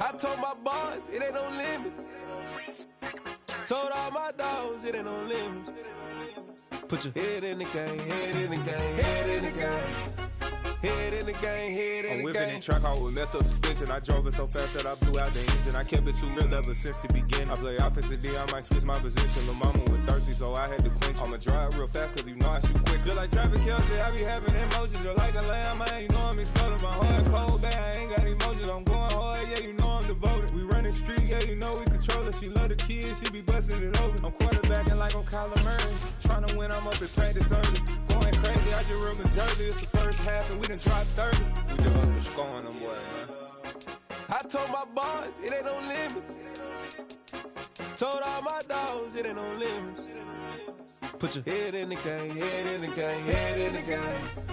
I told my boys, it ain't no limits. Told all my dogs, it ain't no limits. Put your head in the game, head in the game, head in the game. Head in the game, head in the game. I'm whipping in track, I was left up suspension. I drove it so fast that I blew out the engine. I kept it too real ever since the beginning. I play offensive D, I might switch my position. Lil' mama was thirsty, so I had to quench. I'ma drive real fast, cause you know I shoot quick. Just like traffic Kelsey, I be having emotions. Just like a lamb, man, you know I'm exploding. My heart cold, bad, I ain't got emotions. I'm going hard, yeah, you know I'm devoted. We running streets, yeah, you know we control it. She love the kids, she be busting it open. I'm quarterbacking like I'm Kyler Murray. Trying to win, I'm up at practice early. Going crazy, I just rub a jersey. It's the first half and we done dropped 30. We just up the score on them boy, man. I told my boys, it ain't no limits. Told all my dogs, it ain't no limits. Put your head in the game, head in the game, head in the game.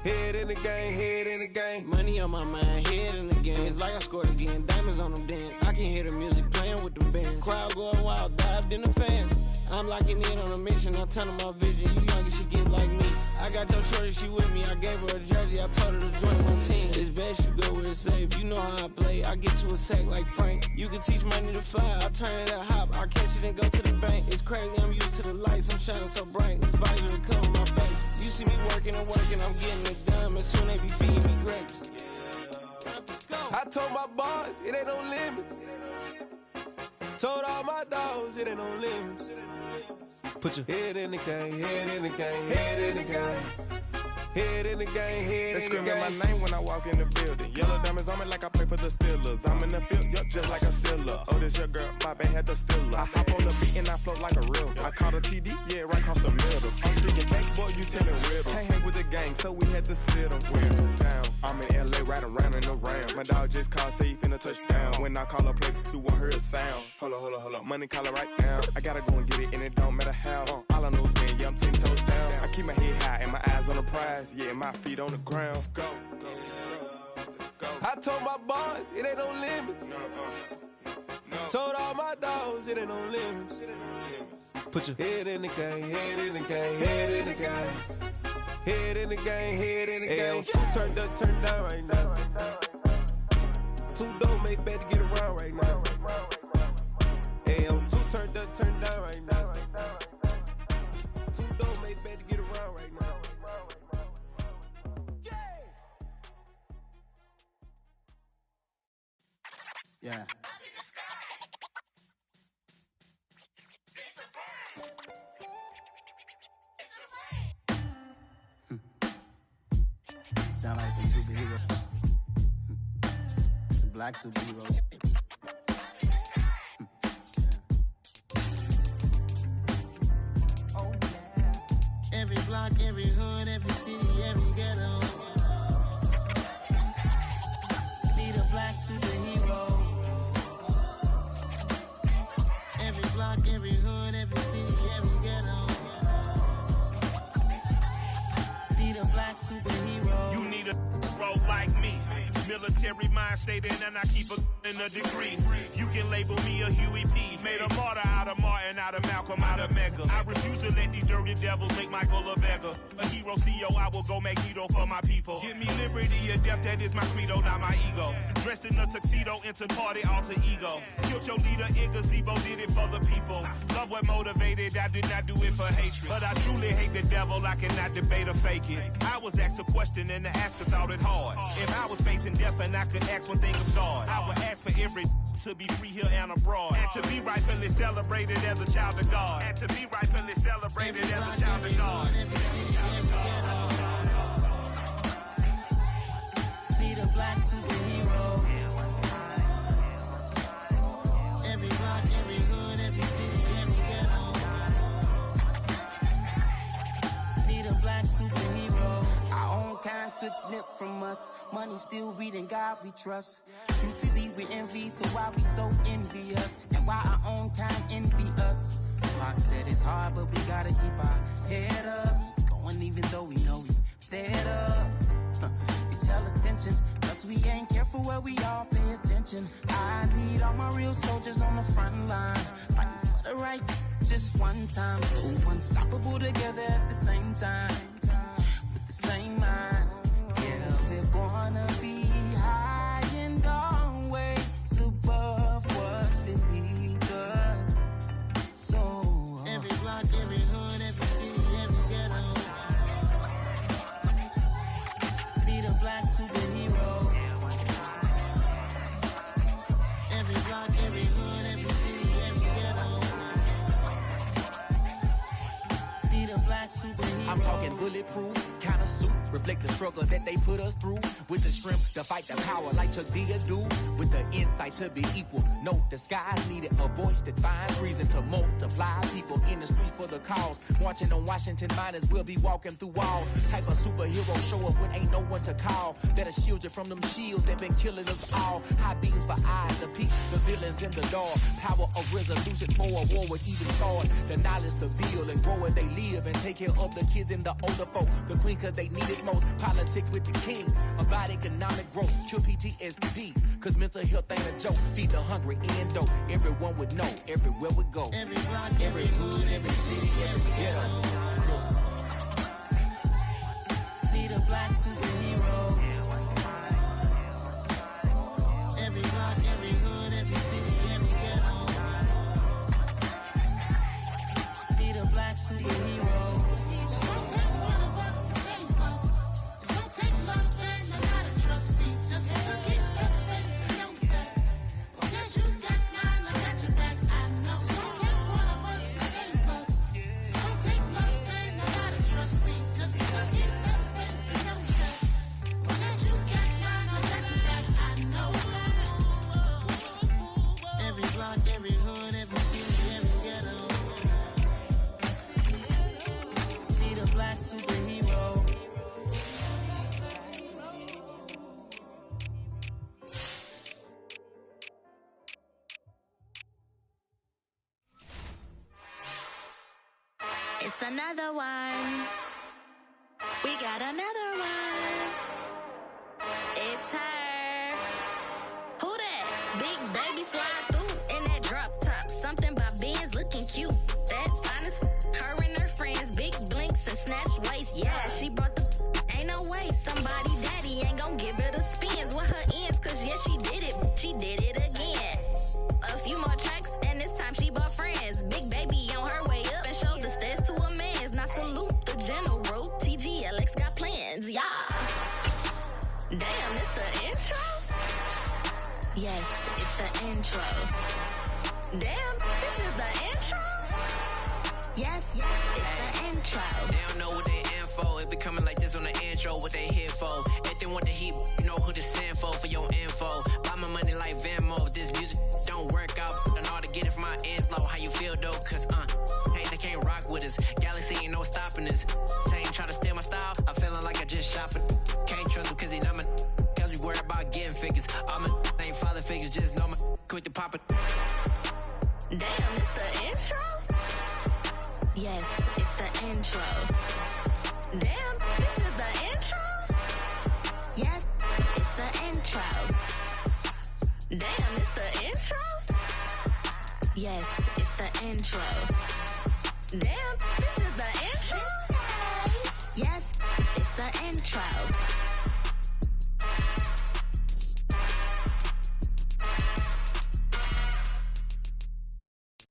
Head in the game, head in the game. Money on my mind, head in the game. It's like I scored again, diamonds on them dance. I can hear the music playing with them bands. Crowd going wild, dived in the fans. I'm locking in on a mission, I tell her my vision. You young and she get like me. I got your shorty, she with me. I gave her a jersey, I told her to join my team. It's best you go where it's safe. You know how I play. I get to a sack like Frank. You can teach money to fly. I turn it a hop. I catch it and go to the bank. It's crazy, I'm used to the lights. I'm shining so bright. This visor to cover my face. You see me working and working. I'm getting it done. But soon they be feeding me grapes. I told my boys, it ain't no limits. Told all my dogs, it ain't no limits. Put your head in the game, head in the game, head in the game. Head in the game, head They in the game. screaming my name when I walk in the building. Yellow diamonds on me like I play for the Steelers. I'm in the field, yup, just like a Steeler. Oh, this your girl, my band had the Steeler. I hop on the beat and I float like a real. I caught a TD, yeah, right across the middle. I'm speaking thanks, boy, you telling riddles. Can't hang with the gang, so we had to sit them with them down. I'm in LA, riding around in the round. My dog just called, say he finna touch down. When I call a play, you won't hear a sound. Hold up, money caller right now. I gotta go and get it, and it don't matter how. All I know is man, yeah, I'm 10 toes down. I keep my head high and my eyes on the prize. Yeah, my feet on the ground. Let's go. Let's go. I told my boys, it ain't no limits. Told all my dogs, it ain't no limits. Put your head in the game, head in the game, head in the game. Head in the game, head in the game. Two turned up, turned down right now. Two don't make bad to get around right now. Two turned up, turned down right now. Two don't make bad to get around right now. Yeah. Sound like some superheroes. Some black superheroes. Oh, yeah. Every block, every hood, every city, every ghetto. Need a black superhero. black superhero. You need a role like me. Military mind stated, and I keep in a degree. You can label me a Huey P. Made a martyr out of Martin, out of Malcolm, out of Mega. I refuse to let these dirty devils make Michael a beggar. A hero CEO, I will go Magneto for my people. Give me liberty or death, that is my credo, not my ego. Dressed in a tuxedo, into party alter ego. Killed your leader in gazebo, did it for the people. Love what motivated, I did not do it for hatred. But I truly hate the devil, I cannot debate or fake it. I was asked a question and the asker thought it hard. If I was facing death and I could ask one thing of God, I would ask for every to be free here and abroad. And to be rightfully celebrated as a child of God. And to be rightfully celebrated as a child of God. Need a black superhero. Every block, every hood, every city, every ghetto. Need a black superhero. Our own kind took nip from us. Money still reading God we trust. Truthfully we envy, so why we so envious? And why our own kind envy us? Pac said it's hard, but we gotta keep our head up. Going even though we know we fed up. It's hell attention, cause we ain't careful where we all pay attention. I need all my real soldiers on the front line, fighting for the right just one time. So unstoppable together at the same time, with the same mind. Yeah, we're gonna be high and always above what's beneath us. So every block, every hood, every city, every ghetto. Need a black superhero. Every block, every hood, every city, every ghetto. Need a black superhero. I'm talking bulletproof kind of suit, reflect the struggle that they put us through. With the strength to fight the power like Chuck D do. With the insight to be equal. No disguise needed, a voice that finds reason to multiply. People in the streets for the cause. Marching on Washington miners will be walking through walls. Type of superhero show up when ain't no one to call. That'll shield you from them shields that been killing us all. High beams for eyes, the peak, the villains in the dark. Power of resolution for a war would even start. The knowledge to build and grow where they live and take care of the kids and the older folk. The queen cause they need it most. Politic with the kings. About economic growth. Cure PTSD. Cause mental health ain't a joke. Feed the hungry and dope. Everyone would know. Everywhere we go. Every block, every hood, every city, every ghetto. Need a black superhero. Every block, every hood, every city, every ghetto. Need a black superhero. It's gonna take one of us to save us. It's gonna take love and a lot of trust. We just got to get that faith and know that. Because you got mine, I got your back. I know. It's gonna take one of us to save us. It's gonna take love and a lot of trust. We just got to get that faith and know that. Because you got mine, I got your back. I know. Every block, every hood, every city, every ghetto. Need a black superhero. It's another one. We got another one. It's her. Who that? Big baby slide through in that drop top. Something by Benz looking cute. That's fine as her and her friends. Big blinks and snatch waist. Yeah, she brought the. Ain't no way somebody daddy ain't gon' give her the spins with her ends. Cause yeah, she did it. She did it again. A few more tracks and this time she bought friends. Big baby on her way up and showed the stairs to a man's. Now salute the general. TGLX got plans, yeah. Damn, it's the intro? Yes, it's the intro. Damn, this is the intro? Yes, it's the intro. They don't know what they in for. If it coming like this on the intro, what they here for? If they want the heat, you know who to send for your info. Buy my money like Venmo. If this music don't work out, I know how to get it from my ends low. How you feel though? Cause hey, they can't rock with us. Galaxy ain't no stopping us. They ain't try to steal my style. I'm feeling like I just shot for. Can't trust them cause they not my. Cause we worried about getting figures. All my ain't father figures. Just know my quick to pop it. Damn, it's the intro? Yes, it's the intro. Damn, this is the intro? Yes, it's the intro. Damn, this is the intro? Yes, it's the intro.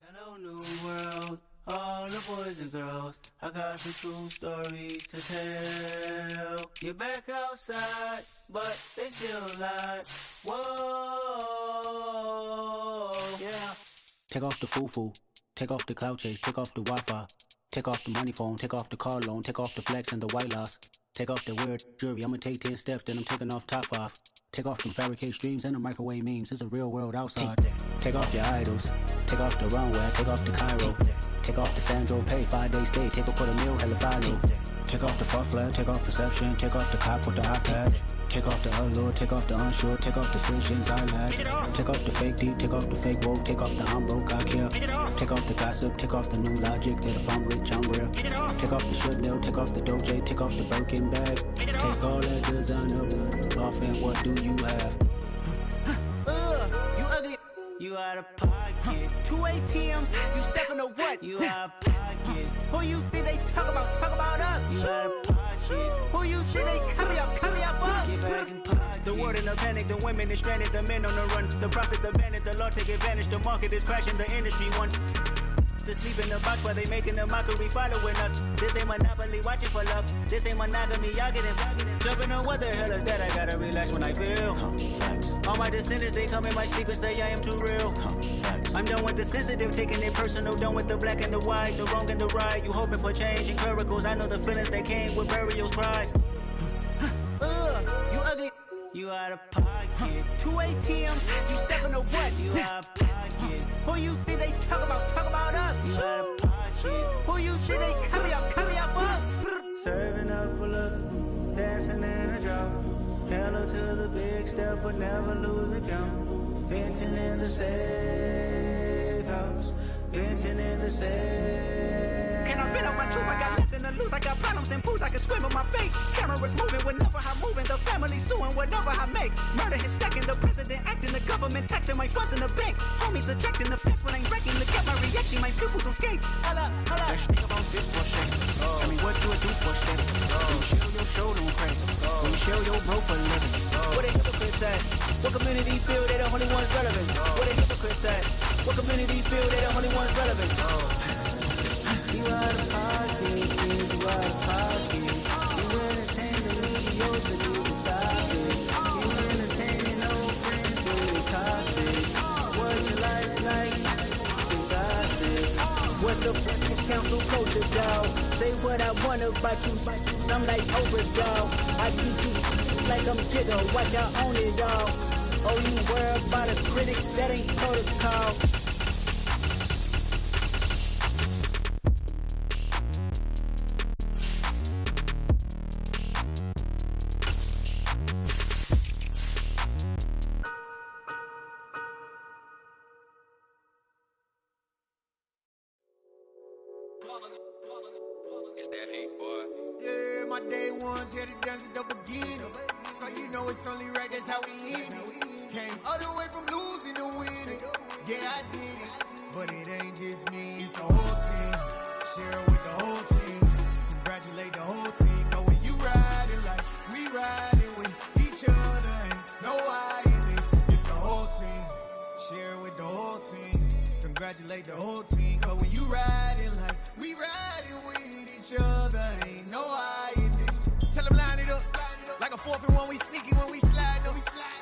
Hello, new world, all the boys and girls. I got some true stories to tell. You're back outside, but they still lie. Whoa, yeah. Take off the foo-foo, take off the cloud chase, take off the Wi-Fi, take off the money phone, take off the car loan, take off the flex and the white loss, take off the weird jewelry. I'ma take 10 steps, then I'm taking off top 5. Take off them fabricate streams and the microwave memes. It's a real world outside. Take off your idols, take off the runway, take off the Cairo, take off the Sandro pay, 5-day stay, take a quarter meal, hella final. Take off the fuck flag, take off perception, take off the cop with the iPad. Take off the allure, take off the unsure, take off decisions I lack. Take off the fake deep, take off the fake woke, take off the I'm broke, I care. Take off the gossip, take off the new logic, that if I'm rich, I'm real. Take off the Chanel, take off the Doja, take off the Birkin bag. Take all that designer off and what do you have? You ugly, you out of pocket. 2 ATMs, you stepping to what? You out of pocket. Who you think they talk about us? You out of pocket. Who you think they carry up us? Get back in pocket. The world in a panic, the women is stranded, the men on the run. The profits abandoned, the law take advantage, the market is crashing, the industry won. To sleep in the box while they making a mockery following us. This ain't monopoly, watching for love. This ain't monogamy, y'all getting jumping on what the hell is that? I gotta relax when I feel. All my descendants, they come in my sleep and say I am too real. I'm done with the sensitive, taking it personal. Done with the black and the white, the wrong and the right. You hoping for change and miracles. I know the feelings that came with burial cries. You ugly, you out of pocket. 2 ATMs, you stepping to what? You out of pocket. Who you think they talk about us? You out of pocket. Who you think they carry up us? Serving up a look, dancing in a drop. Hello to the big step, but never lose a count. Venting in the safe house, venting in the safe. Can I vent out my truth? I got nothing to lose. I got problems and fools. I can swim in my face. Cameras moving whenever I'm moving. The family suing whatever I make. Murder is stacking. The president acting. The government taxing my funds in the bank. Homies ejecting the fence when I'm wrecking. Look at my reaction. My pupils on skates. Holla, holla. Let's think about this for a second. Tell me what you would do for a second. When you show your shoulder on crack. When you show your bro for a living. What a hypocrite at? What community feel they the only ones relevant? What a hypocrite at? What community feel they the only ones relevant? You out of pocket, you out of pocket. You entertain the mediocre, you can stop it. You entertaining old friends, really toxic. What's your life like? You got it. What the fuck is council culture, dog? Say what I want about you, I'm like overdog. I keep you like I'm Jigga, watch out on it, dog. Oh, you worry about a critic, that ain't protocol. It's that hate, boy. Yeah, my day ones here to dance at the beginning. So you know it's only right, that's how we end it. Came all the way from losing to winning. Yeah, I did it. But it ain't just me, it's the whole team. Share it with the whole team. Congratulate the whole team. Cause when you riding like we riding with each other, ain't no I in this. It's the whole team. Share it with the whole team. Congratulate the whole team. Cause when you riding like we riding with each other, ain't no I in this. Tell them line it up. Like a 4th and 1, we sneaky when we slide them.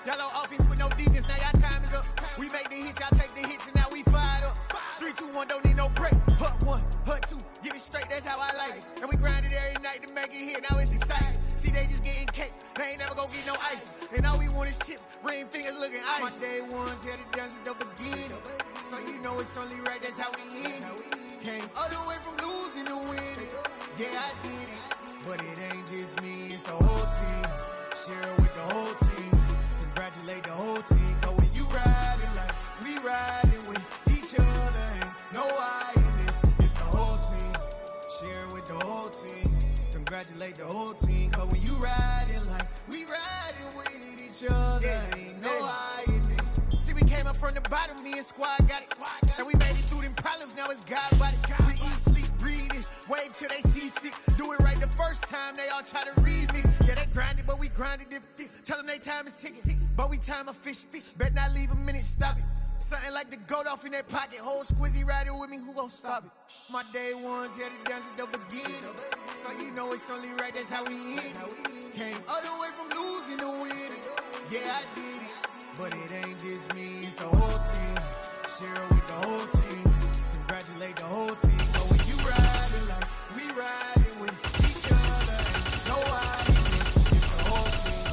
Y'all on offense with no defense, now y'all time is up. We make the hits, y'all take the hits, and now we fired up. 3, 2, 1, don't need no break. Hut 1, hut 2, get it straight, that's how I like it. And we grind it every night to make it hit, now it's exciting. See, they just getting cake, they ain't never gonna get no ice. And all we want is chips, ring fingers looking ice. My day ones here to dance at the beginning. So you know it's only right, that's how we end it. Came all the way from losing to winning. Yeah, I did it. But it ain't just me, it's the whole team. Share it with the whole team. Congratulate the whole team. Cause when you riding like we riding with each other, ain't no I in this. It's the whole team. Share it with the whole team. Congratulate the whole team. Cause when you riding like we riding with each other, ain't no I in this. See, we came up from the bottom. problem, me and squad got it. And we made it through them problems, now it's God about it. We eat, sleep, breathe this, wave till they see sick. Do it right the first time, they all try to remix. Yeah, they grinded, but we grinded different. Tell them they time is ticking, but we time a fish. Bet not leave a minute, stop it. Something like the goat off in that pocket. Whole squizzy riding with me, who gon' stop it? My day ones here to dance at the beginning. So you know it's only right, that's how we end it. Came all the way from losing to winning. Yeah, I did it. But it ain't just me, it's the whole team. Share it with the whole team. Congratulate the whole team. But when you riding like we riding with each other, ain't no hiding. It's the whole team.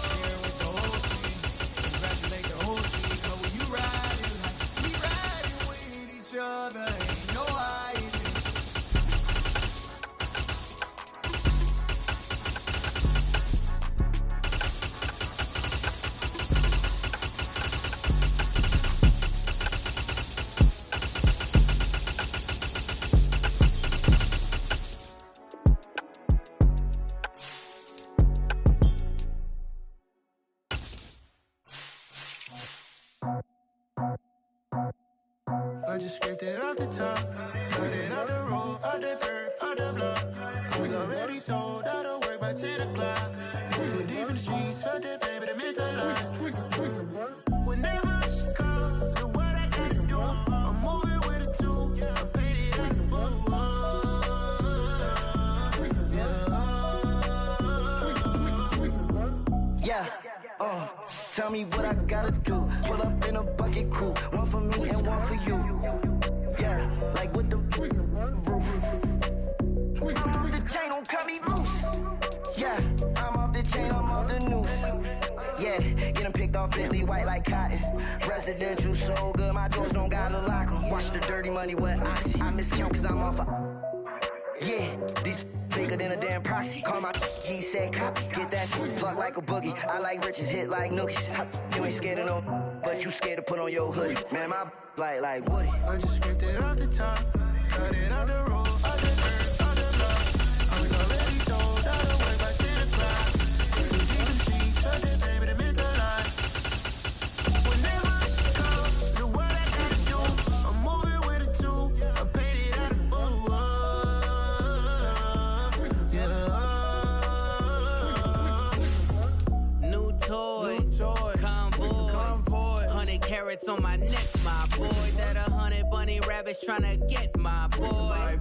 Share it with the whole team. Congratulate the whole team. But when you riding like we riding with each other, ain't no hiding. I just scraped it off the top, got it out the road, out the curve, out the block. I was already sold, out of work by 10 o'clock. Too deep in the streets, felt that pain, but it meant a lot. Whenever she calls, do what I gotta do. I'm moving with a two, I paid it out the full. Yeah, tell me what I gotta do. Pull up in a bucket crew, one for me and one for you. Yeah, like with the roof. I'm off the chain, don't cut me loose. Yeah, I'm off the chain, I'm off the noose. Yeah, get them picked off Bentley, white like cotton. Residential so good, my doors don't gotta lock them. Watch the dirty money with oxy. I miscount cause I'm off yeah, these bigger than a damn proxy. Call my he said copy. Get that plug like a boogie. I like riches, hit like nookies. You ain't scared of no, but you scared to put on your hoodie. Man, my like Woody. I just scraped it off the top, got it out the road, out the curve, out the block. I was already sold, out of work by 10 o'clock. Too deep in the streets, felt that pain, but it meant a lot. Whenever she calls, do what I gotta do. I'm moving with a two, I paid it out the full. New toys, convoy, 100 carats on my neck, my boy. That 100 bunny rabbits tryna get my boy.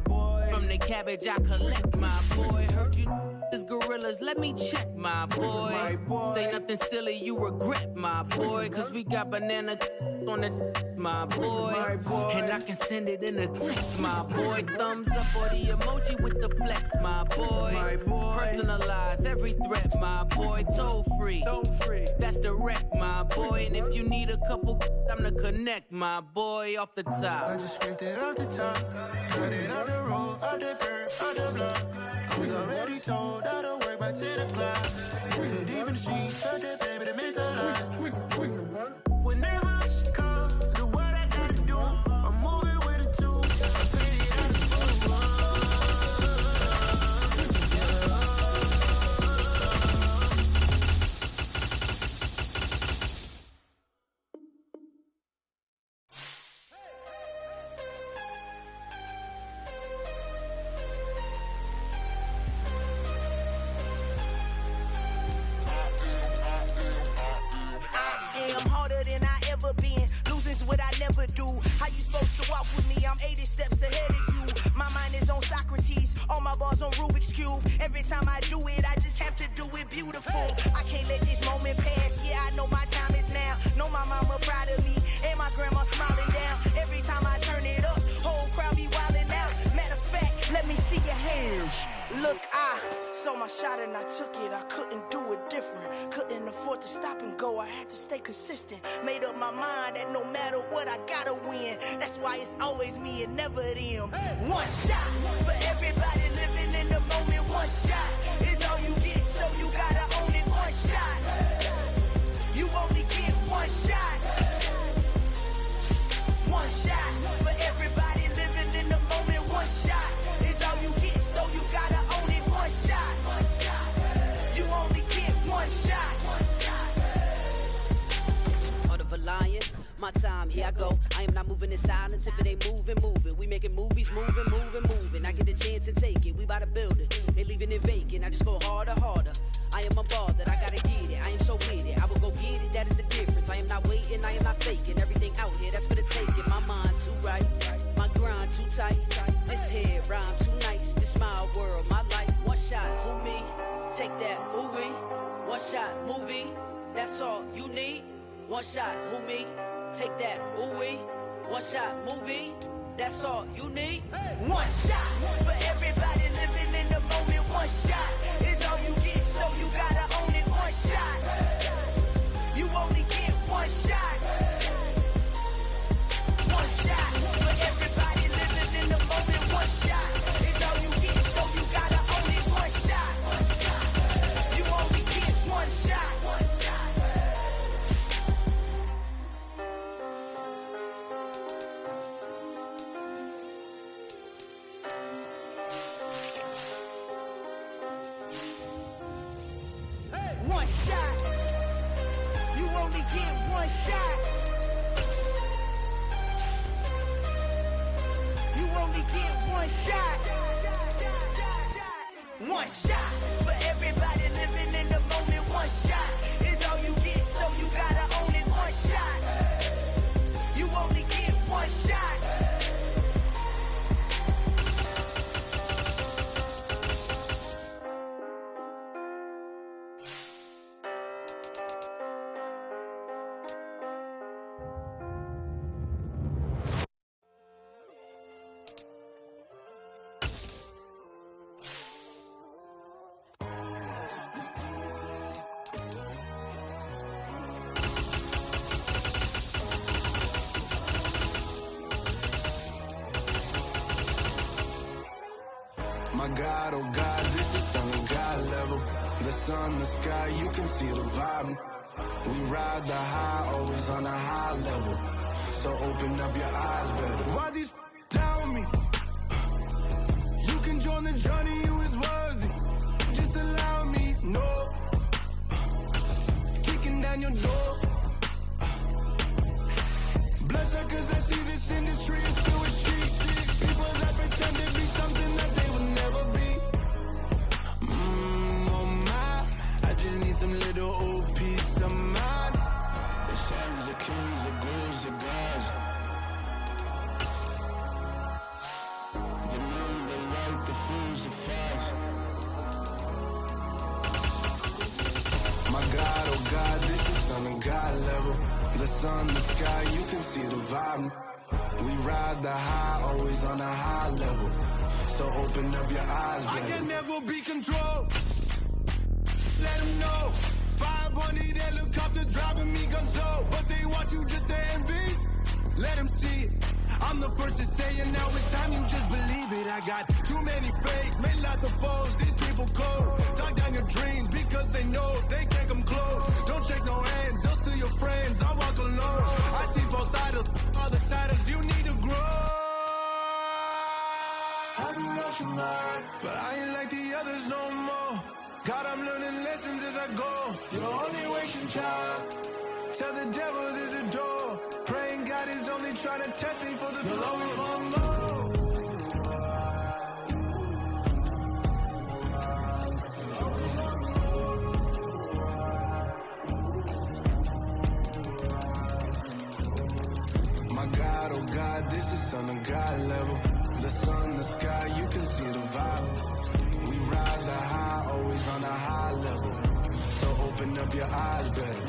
From the cabbage I collect, my boy. Heard you is gorillas, let me check, my boy. Say nothing silly, you regret, my boy. Cause we got banana on the my boy. And I can send it in a text, my boy. Thumbs up or the emoji with the flex, my boy. Personalize every threat, my boy. Toll free, that's direct, my boy. And if you need a couple, I'm the connect, my boy. Off the top, I just scraped it off the top, got it out the road, out the curve, out the block. I was already sold, out of work by 10 o'clock. Too deep in the streets, felt that pain, but it meant a lot. Whenever she calls, do what I gotta do. I'm moving with a two, I paid it out the full. What I never do. How you supposed to walk with me? I'm 80 steps ahead of you. My mind is on Socrates, all my bars on Rubik's Cube. Every time I do it, I just have to do it beautiful. I can't let this moment pass. Yeah, I know my time is now. Know my mama proud of me, and my grandma smiling down. Every time I turn it up, whole crowd be wilding out. Matter of fact, let me see your hands. Look, I saw my shot and I took it. I couldn't do it different. Couldn't afford to stop and go. I had to stay consistent. Made up my mind that no matter what, I gotta win. That's why it's always me and never them. One shot for everybody living in the moment. One shot is all you get, so you gotta own it. One shot. You only get one shot. One shot for everybody living in the moment. One shot is all you get, so you gotta own it. One shot. You only get one shot. Heart of a lion, my time, here I go. I am not moving in silence. If it ain't moving, move it. We making movies, moving. I get a chance and take it. We bout to build it. They leaving it vacant. I just go harder. I am a ball that I gotta get it. I am so with it. I will go get it. That is the difference. I am not waiting. I am not faking. Everything out here, that's for the taking. My mind too right. My grind too tight. This head rhyme too nice. This my world, my life. One shot, who me? Take that, who we? One shot, movie. That's all you need. One shot, who me? Take that, ooh wee. One shot, movie. That's all you need. One shot for everybody living in the moment. One shot is all you get, so you gotta own it. One shot. You only get one shot. One shot for everybody living in the moment. One shot is all you get, so you gotta own it. One shot. You only get one shot. One shot. You only get one shot. You only get one shot. One shot for everybody living in the moment. One shot is all you get, so you gotta own it. One shot. You only get one shot. My God, oh God, this is on a God level. The sun, the sky, you can see the vibe. We ride the high, always on a high level. So open up your eyes better. Why these tell me? You can join the journey, you is worthy. Just allow me, no. Kicking down your door. Bloodshot, cause I see this industry is filled with street. People that pretend to be something that they will never be. Oh my, I just need some little old peace of mind. The sons are kings, the ghouls are gods. The moon, the light, the fools, the facts. My God, oh God, this is on a God level. The sun, the sky, you can see the vibe. We ride the high, always on a high level. So open up your eyes, baby. I can never be controlled. Let them know. 500 helicopters driving me gonzo. But they want you just to envy. Let them see it. I'm the first to say it, now it's time you just believe it. I got too many fakes, made lots of foes. These people cold. Talk down your dreams because they know they can't come close. Don't shake no hands, they'll steal your friends. I walk alone. I see both sides of other siders. You need to grow. I've been lost your mind, but I ain't like the others no more. God, I'm learning lessons as I go. You're only wasting time. Tell the devil there's a door. Praying God is only trying to test me for the glory for more. My God, oh God, this is on a God level. The sun, the sky, you can see the vibe. We ride the high, always on a high level. So open up your eyes better.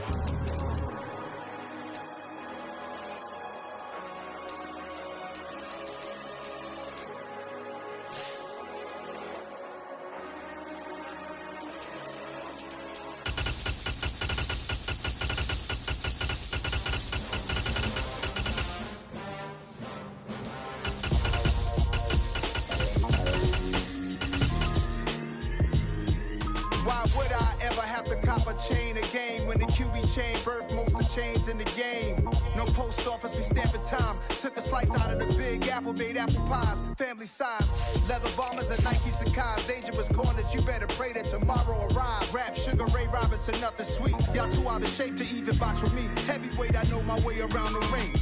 Would I ever have to cop a chain again when the QB chain birth most of chains in the game? No post office, we stamping time. Took a slice out of the big apple, made apple pies. Family size, leather bombers and Nike Sacai's. Dangerous corners, you better pray that tomorrow arrives. Rap, Sugar Ray Robinson, nothing sweet. Y'all too out of shape to even box with me. Heavyweight, I know my way around the ring.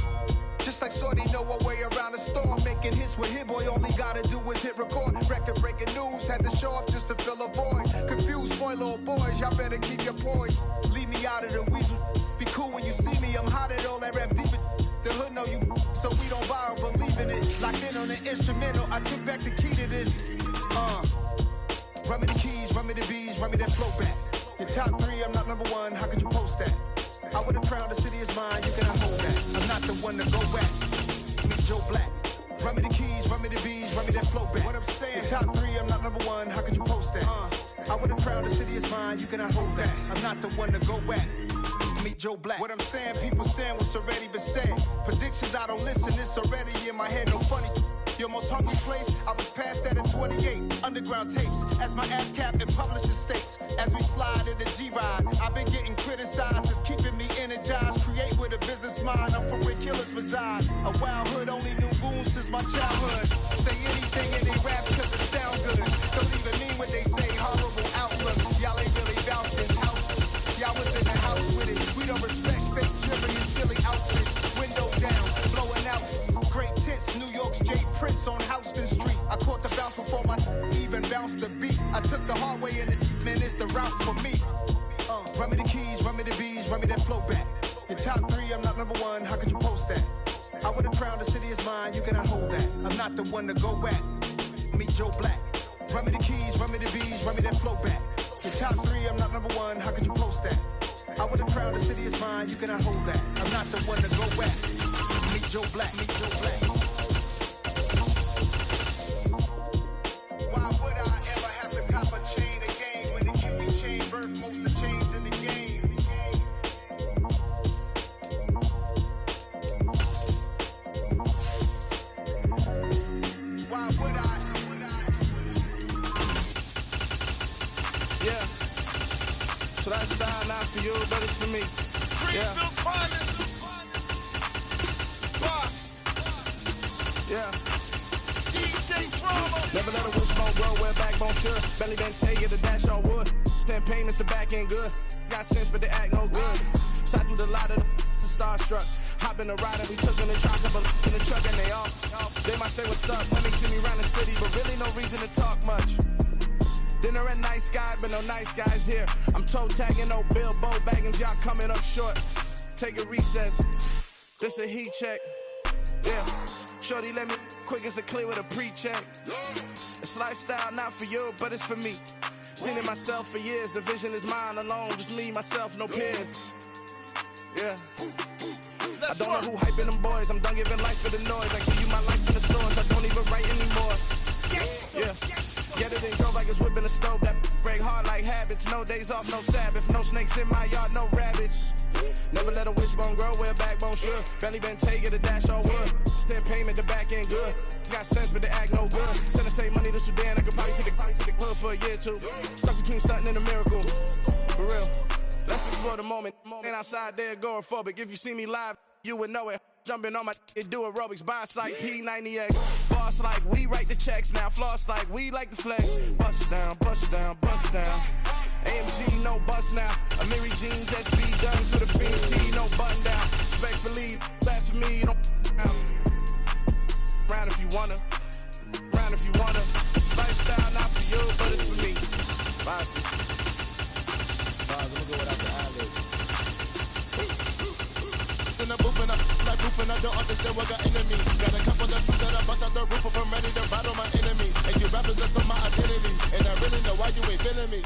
Just like Shorty know her way around the storm. Making hits with Hit Boy, all he gotta do is hit record. Record breaking news, had to show up just to fill a void. Confused boy, little boys, y'all better keep your poise. Leave me out of the weasel. Be cool when you see me, I'm hot at all that rap deep. The hood know you, so we don't borrow, believe in it. Locked in on the instrumental, I took back the key to this. Run me the keys, run me the bees, run me that flow back. Your top 3, I'm not number 1, how could you post that? I would have crowned the city is mine, you cannot hold that. I'm not the one to go back. Meet Joe Black. Run me the keys, run me the bees, run me that flow back. What I'm saying, top 3, I'm not number 1, how could you post that? I would have crowned the city is mine, you cannot hold that. I'm not the one to go back. Meet Joe Black. What I'm saying, people saying what's already been said. Predictions, I don't listen, it's already in my head, no funny. Your most hungry place, I was past that at 28. Underground tapes, as my ass capped in publishing stakes. As we slide in the G-Ride, I've been getting criticized, it's keeping me energized. Create with a business mind, I'm from where killers reside. A wild hood, only knew goons since my childhood. Say anything in they rap cause it sound good. Don't even mean what they say, horrible outlook. Y'all ain't really about this house. Y'all was in the house with it. We don't respect fake jewelry and silly outfits. Window down, blowing out. Great tits, New York's J. Prince on Houston Street. I caught the bounce before my even bounced the beat. I took the hard way and it, man, it's the route for me. Run me the keys, run me the bees, run me that flow back. Your top 3, I'm not number 1, how could you post that? I would have crowned the city is mine, you cannot hold that. I'm not the one to go back. Meet Joe Black. Run me the keys, run me the bees, run me that flow back. Your top 3, I'm not number 1, how could you post that? I would have crowned the city is mine, you cannot hold that. I'm not the one to go back. Meet Joe Black, meet Joe Black. Why would I ever have to cop a chain again when the QB chain birthed most of the chains in the game? Why would I? Yeah. So that style not for you, but it's for me. Yeah. Boss. Yeah. DJ Drama. Never let a wishbone grow where backbone should. Belly been take it to dash on wood. 10 payments to back end good. Got sense but they act no good. Shot through the lot of the starstruck. Hop in the ride and we took in the truck, but in the truck and they off. They might say what's up when they see me around the city, but really no reason to talk much. Dinner at Nice Guy, but no nice guys here. I'm toe tagging, no Bilbo bagging, y'all coming up short. Take a recess. This a heat check. Yeah. Shorty let me quick as a clear with a pre-check. It's lifestyle not for you, but it's for me. Seen it myself for years. The vision is mine alone. Just me, myself, no peers. Yeah. I don't know who hyping them boys. I'm done giving life for the noise. I give you my life in the source. I don't even write anymore. Yeah. Get it and drove like it's whipping a stove. That break hard like habits. No days off, no Sabbath. No snakes in my yard, no rabbits. Never let a wishbone grow where a backbone should. Belly been take it, a dash on wood. 10 payment, the back end good. Got sense, but they act no good. Send the same money to Sudan. I could probably take the hood for a year or two. Stuck between stunting and a miracle. For real. Let's explore the moment. Ain't outside there agoraphobic. If you see me live, you would know it. Jumping on my do aerobics, boss like P90X. Boss like we write the checks now. Floss like we like the flex. Bust down, bust down, bust down. AMG, no bust now. Amiri jeans, SB duns with a fiend T, no button down. Respectfully, that's for me, you don't round if you wanna. Round if you wanna. Lifestyle not for you, but it's for me. Bye. Let me go without the eyelids. In the booth and I like roof and I don't understand what got enemy. Got a couple of truths that I bust out the roof if I'm ready to battle my enemy. And you rappers just on my identity. And I really know why you ain't feeling me.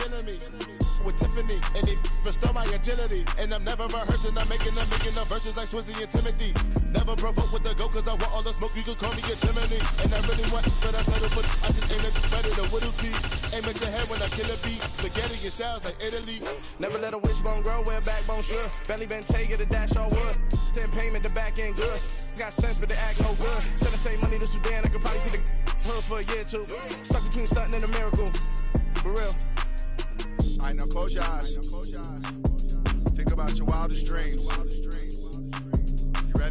With Tiffany, and they restore my agility. And I'm never rehearsing, I'm making them verses like Swizzy and Timothy. Never provoke with the go, cause I want all the smoke, you can call me a chimney. And I really want, but I settle for, I just aim at better than Whittle T. Aim at your head when I kill a beat. Spaghetti and shells like Italy. Never let a wishbone grow where a backbone should. Belly been take it, a dash on wood. 10 payment, the back end good. Got sense, but they act no good. Send the same money to Sudan, I could probably take the hood for a year or two. Stuck between stunting and a miracle. For real. Alright, now close your eyes. Think about your wildest dreams. You ready?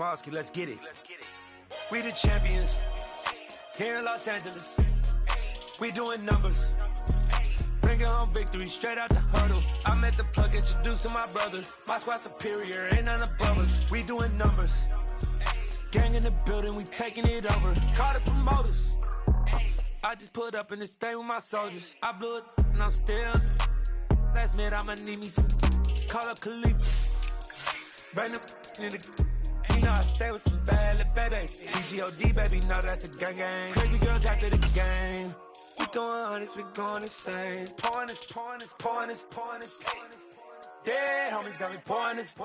Mosky, let's get it. We the champions here in Los Angeles. We doing numbers. Bringing home victory straight out the huddle. I met the plug, introduced to my brother. My squad superior, ain't none above us. We doing numbers. Gang in the building, we taking it over. Call the promoters. I just put up in this thing with my soldiers. I blew it and I'm still. Last minute I'ma need me some. Call up Khalifa. Bring them in the. You know I stay with some bad little baby. TGOD baby, know that's a gang gang. Crazy girls after the game. We doing honest, we going insane. Pouring this. Yeah, homies got me pouring this.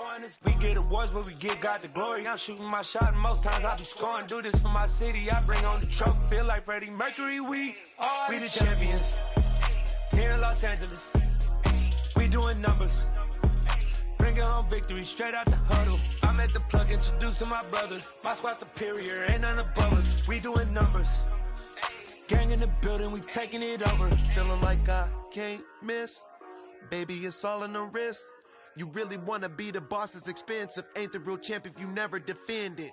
We get awards, but we give God the glory. I'm shooting my shot, and most times I be scoring. Do this for my city, I bring on the trophy. Feel like Freddie Mercury, we the champions here in Los Angeles. We doing numbers. Bringing home victory straight out the huddle. I met the plug, introduced to my brother. My squad superior, ain't none above us. We doing numbers. Gang in the building, we taking it over. Feeling like I can't miss. Baby, it's all in the wrist. You really wanna be the boss, it's expensive. Ain't the real champ if you never defend it.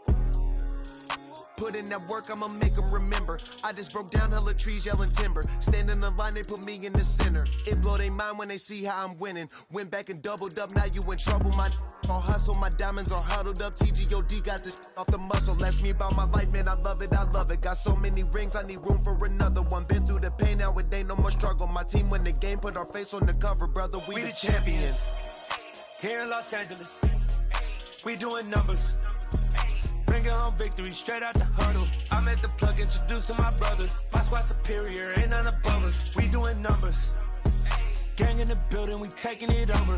Put in that work, I'ma make them remember. I just broke down hella trees, yelling timber. Stand in the line, they put me in the center. It blow their mind when they see how I'm winning. Went back and doubled up, now you in trouble. My all hustle, my diamonds are huddled up. TGOD got this off the muscle. Ask me about my life, man, I love it. Got so many rings, I need room for another one. Been through the pain, now it ain't no more struggle. My team win the game, put our face on the cover, brother. We the champions. Here in Los Angeles, we doing numbers. Bringing home victory straight out the huddle. I met the plug, introduced to my brother. My squad superior, ain't none above us. We doing numbers. Gang in the building, we taking it over.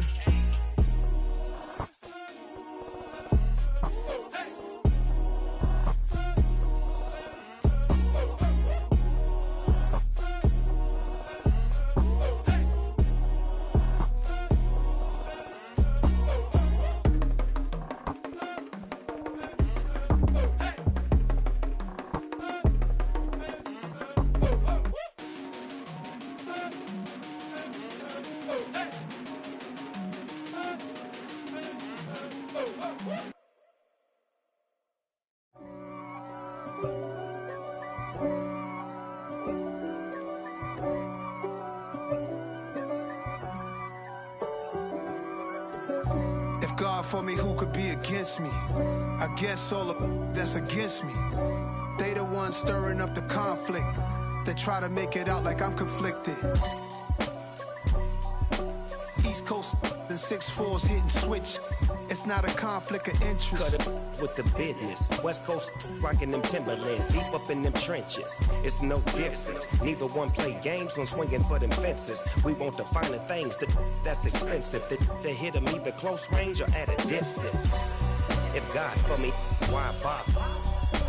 God for me, who could be against me? I guess all of that's against me. They the ones stirring up the conflict. They try to make it out like I'm conflicted. East Coast and 6'4s hitting switch. It's not a conflict of interest. Cut it with the business. West Coast rocking them Timberlands, deep up in them trenches. It's no difference. Neither one play games when swinging for them fences. We want the finer things that's expensive. They hit them either close range or at a distance. If God for me, why bother?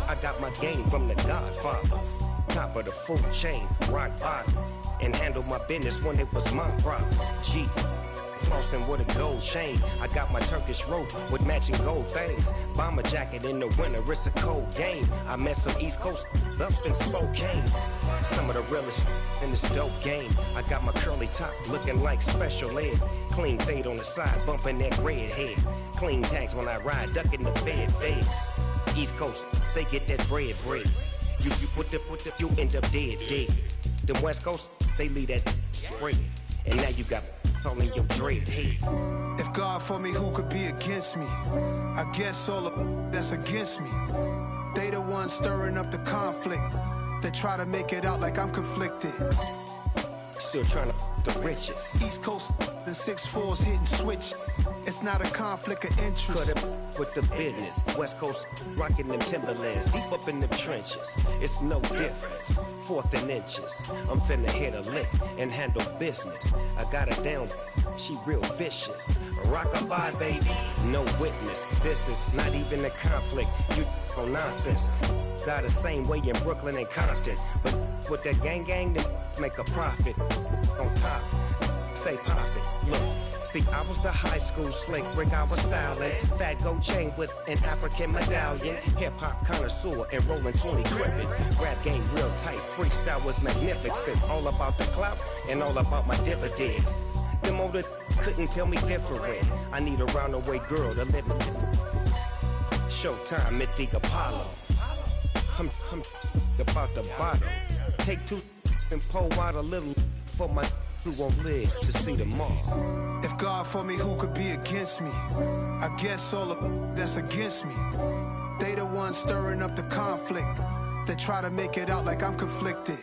I got my game from the Godfather. Top of the food chain, rock bottom. And handle my business when it was my problem. G. Flossing with a gold chain. I got my Turkish rope with matching gold things. Bomber jacket in the winter, it's a cold game. I met some East Coast up in Spokane. Some of the realest in this dope game. I got my curly top looking like special ed. Clean fade on the side, bumping that red head. Clean tags when I ride, ducking the feds. East Coast, they get that bread. You put the, you end up dead. Then West Coast, they leave that spread. And now you got all in your dread head. If God for me, who could be against me? I guess all of that's against me. They the ones stirring up the conflict. They try to make it out like I'm conflicted. Still trying to the riches. East Coast and 6'4s hitting switch. It's not a conflict of interest. Cut it with the business. West Coast rocking them Timberlands, deep up in them trenches. It's no difference. 4th and inches. I'm finna hit a lick and handle business. I got her down, she real vicious. Rockabye, baby, no witness. This is not even a conflict. You on nonsense. Got the same way in Brooklyn and Compton. But with that gang, then make a profit. On top, stay poppin'. Look. See, I was the high school slick Rick, I was styling. Fat gold chain with an African medallion. Hip-hop connoisseur and rolling 20 gripping. Rap game real tight, freestyle was magnificent. All about the clout and all about my dividends. Them older couldn't tell me different. I need a round-away girl to live in. showtime at the Apollo. I'm about the bottle. Take two and pour out a little for my who won't live to see tomorrow. If God for me, who could be against me? I guess all the that's against me. They the ones stirring up the conflict. They try to make it out like I'm conflicted.